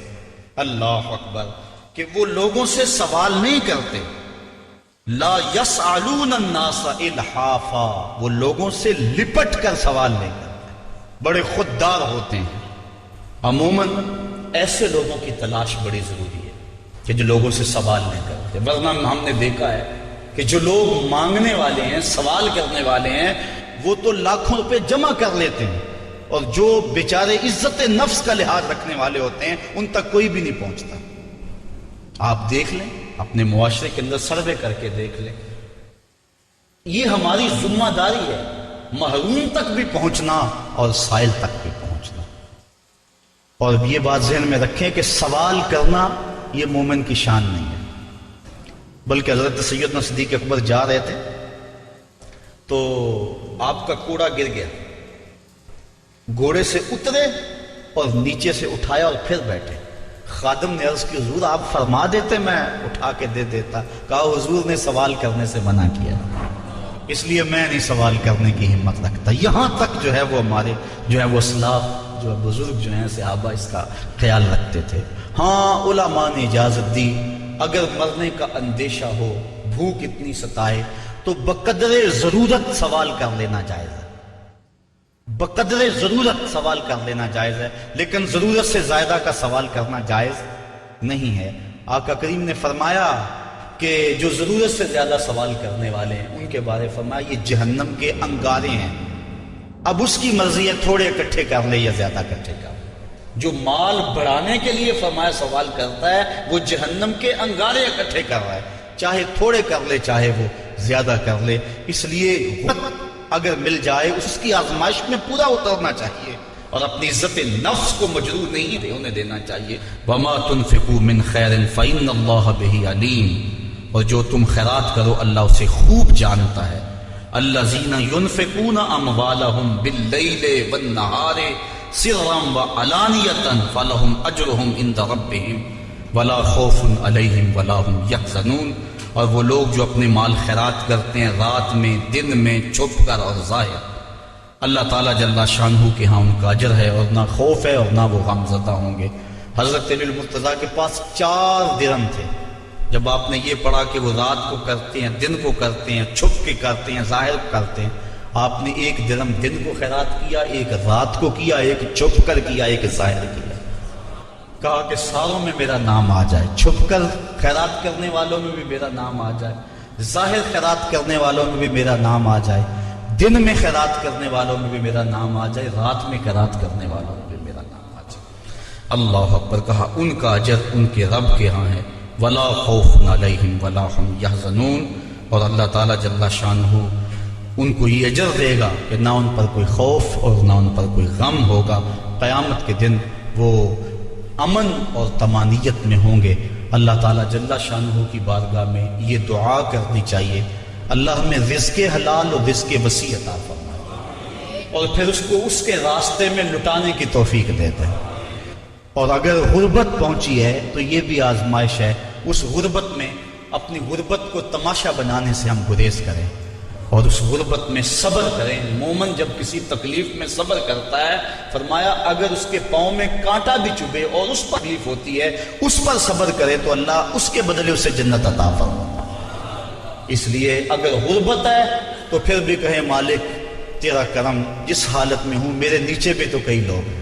[SPEAKER 1] اللہ اکبر، کہ وہ لوگوں سے سوال نہیں کرتے، لا یسألون الناس الحافا، وہ لوگوں سے لپٹ کر سوال نہیں کرتے، بڑے خوددار ہوتے ہیں۔ عموماً ایسے لوگوں کی تلاش بڑی ضروری ہے کہ جو لوگوں سے سوال نہیں کرتے، ورنہ ہم نے دیکھا ہے کہ جو لوگ مانگنے والے ہیں، سوال کرنے والے ہیں، وہ تو لاکھوں روپے جمع کر لیتے ہیں، اور جو بیچارے عزت نفس کا لحاظ رکھنے والے ہوتے ہیں ان تک کوئی بھی نہیں پہنچتا۔ آپ دیکھ لیں، اپنے معاشرے کے اندر سروے کر کے دیکھ لیں، یہ ہماری ذمہ داری ہے محروم تک بھی پہنچنا اور سائل تک بھی پہنچنا۔ اور یہ بات ذہن میں رکھیں کہ سوال کرنا یہ مومن کی شان نہیں ہے، بلکہ حضرت سیدنا صدیق اکبر جا رہے تھے تو آپ کا کوڑا گر گیا، گھوڑے سے اترے اور نیچے سے اٹھایا اور پھر بیٹھے۔ خادم نے عرض کی حضور آپ فرما دیتے میں اٹھا کے دے دیتا۔ کہا حضور نے سوال کرنے سے منع کیا، اس لیے میں نہیں سوال کرنے کی ہمت رکھتا۔ یہاں تک جو ہے وہ ہمارے جو ہے وہ اسلاف جو بزرگ جو ہیں صحابہ اس کا خیال رکھتے تھے۔ ہاں علماء نے اجازت دی اگر مرنے کا اندیشہ ہو، بھوک اتنی ستائے تو بقدر ضرورت سوال کر لینا جائز ہے، بقدر ضرورت سوال کر لینا جائز ہے، لیکن ضرورت سے زیادہ کا سوال کرنا جائز نہیں ہے۔ آقا کریم نے فرمایا کہ جو ضرورت سے زیادہ سوال کرنے والے ہیں ان کے بارے فرمایا یہ جہنم کے انگارے ہیں، اب اس کی مرضی ہے تھوڑے اکٹھے کر لے یا زیادہ اکٹھے کر لے۔ جو مال بڑھانے کے لیے فرمایا سوال کرتا ہے وہ جہنم کے انگارے اکٹھے کر رہا ہے، چاہے تھوڑے کر لے چاہے وہ زیادہ کر لے۔ اس لیے اگر مل جائے اس کی آزمائش میں پورا اترنا چاہیے اور اپنی عزت نفس کو مجروح نہیں ہونے دینا چاہیے۔ وَمَا تُنْفِقُوا مِنْ خَيْرٍ فَإِنَّ اللَّهَ بِهِ عَلِيمٌ، اور جو تم خیرات کرو اللہ اسے خوب جانتا ہے۔ الَّذِينَ يُنْفِقُونَ أَمْوَالَهُمْ بِاللَّيْلِ وَالنَّهَارِ سِرًّا وَعَلَانِيَةً فَلَهُمْ أَجْرُهُمْ عِنْدَ رَبِّهِمْ وَلَا خَوْفٌ عَلَيْهِمْ وَلَا هُمْ يَحْزَنُونَ، اور وہ لوگ جو اپنے مال خیرات کرتے ہیں رات میں، دن میں، چھپ کر اور ظاہر، اللہ تعالیٰ جل شانہ کے ہاں ان کا اجر ہے اور نہ خوف ہے اور نہ وہ غم زدہ ہوں گے۔ حضرت علی المرتضیٰ کے پاس 4 درہم تھے۔ جب آپ نے یہ پڑھا کہ وہ رات کو کرتے ہیں، دن کو کرتے ہیں، چھپ کے کرتے ہیں، ظاہر کرتے ہیں، آپ نے ایک درہم دن کو خیرات کیا، ایک رات کو کیا، ایک چھپ کر کیا، ایک ظاہر کیا۔ کہا کہ ساروں میں میرا نام آ جائے، چھپ کر خیرات کرنے والوں میں بھی میرا نام آ جائے، ظاہر خیرات کرنے والوں میں بھی میرا نام آ جائے، دن میں خیرات کرنے والوں میں بھی میرا نام آ جائے، رات میں خیرات کرنے والوں میں بھی میرا نام آ جائے۔ اللہ اکبر۔ کہا ان کا اجر ان کے رب کے ہاں ہے، ولا خوف علیہم ولا ہم یحزنون، اور اللہ تعالیٰ جل شانہ ان کو یہ اجر دے گا کہ نہ ان پر کوئی خوف اور نہ ان پر کوئی غم ہوگا۔ قیامت کے دن وہ امن اور طمانینت میں ہوں گے۔ اللہ تعالیٰ جل شانہ کی بارگاہ میں یہ دعا کرنی چاہیے، اللہ ہمیں رزق حلال اور رزق وسیع عطا فرمائے، اور پھر اس کو اس کے راستے میں لٹانے کی توفیق دے دے۔ اور اگر غربت پہنچی ہے تو یہ بھی آزمائش ہے، اس غربت میں اپنی غربت کو تماشا بنانے سے ہم گریز کریں اور اس غربت میں صبر کریں۔ مومن جب کسی تکلیف میں صبر کرتا ہے، فرمایا اگر اس کے پاؤں میں کانٹا بھی چبھے اور اس پر تکلیف ہوتی ہے، اس پر صبر کرے تو اللہ اس کے بدلے اسے جنت عطا فرمائے۔ اس لیے اگر غربت ہے تو پھر بھی کہیں مالک تیرا کرم، جس حالت میں ہوں میرے نیچے بھی تو کئی لوگ ہیں،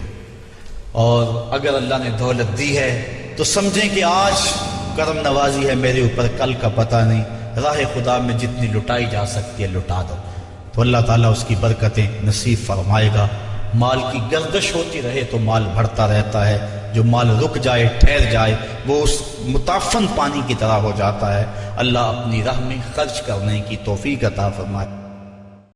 [SPEAKER 1] اور اگر اللہ نے دولت دی ہے تو سمجھیں کہ آج کرم نوازی ہے میرے اوپر، کل کا پتہ نہیں، راہ خدا میں جتنی لٹائی جا سکتی ہے لٹا دو، تو اللہ تعالیٰ اس کی برکتیں نصیب فرمائے گا۔ مال کی گردش ہوتی رہے تو مال بڑھتا رہتا ہے، جو مال رک جائے ٹھہر جائے وہ اس متعفن پانی کی طرح ہو جاتا ہے۔ اللہ اپنی راہ میں خرچ کرنے کی توفیق عطا فرمائے۔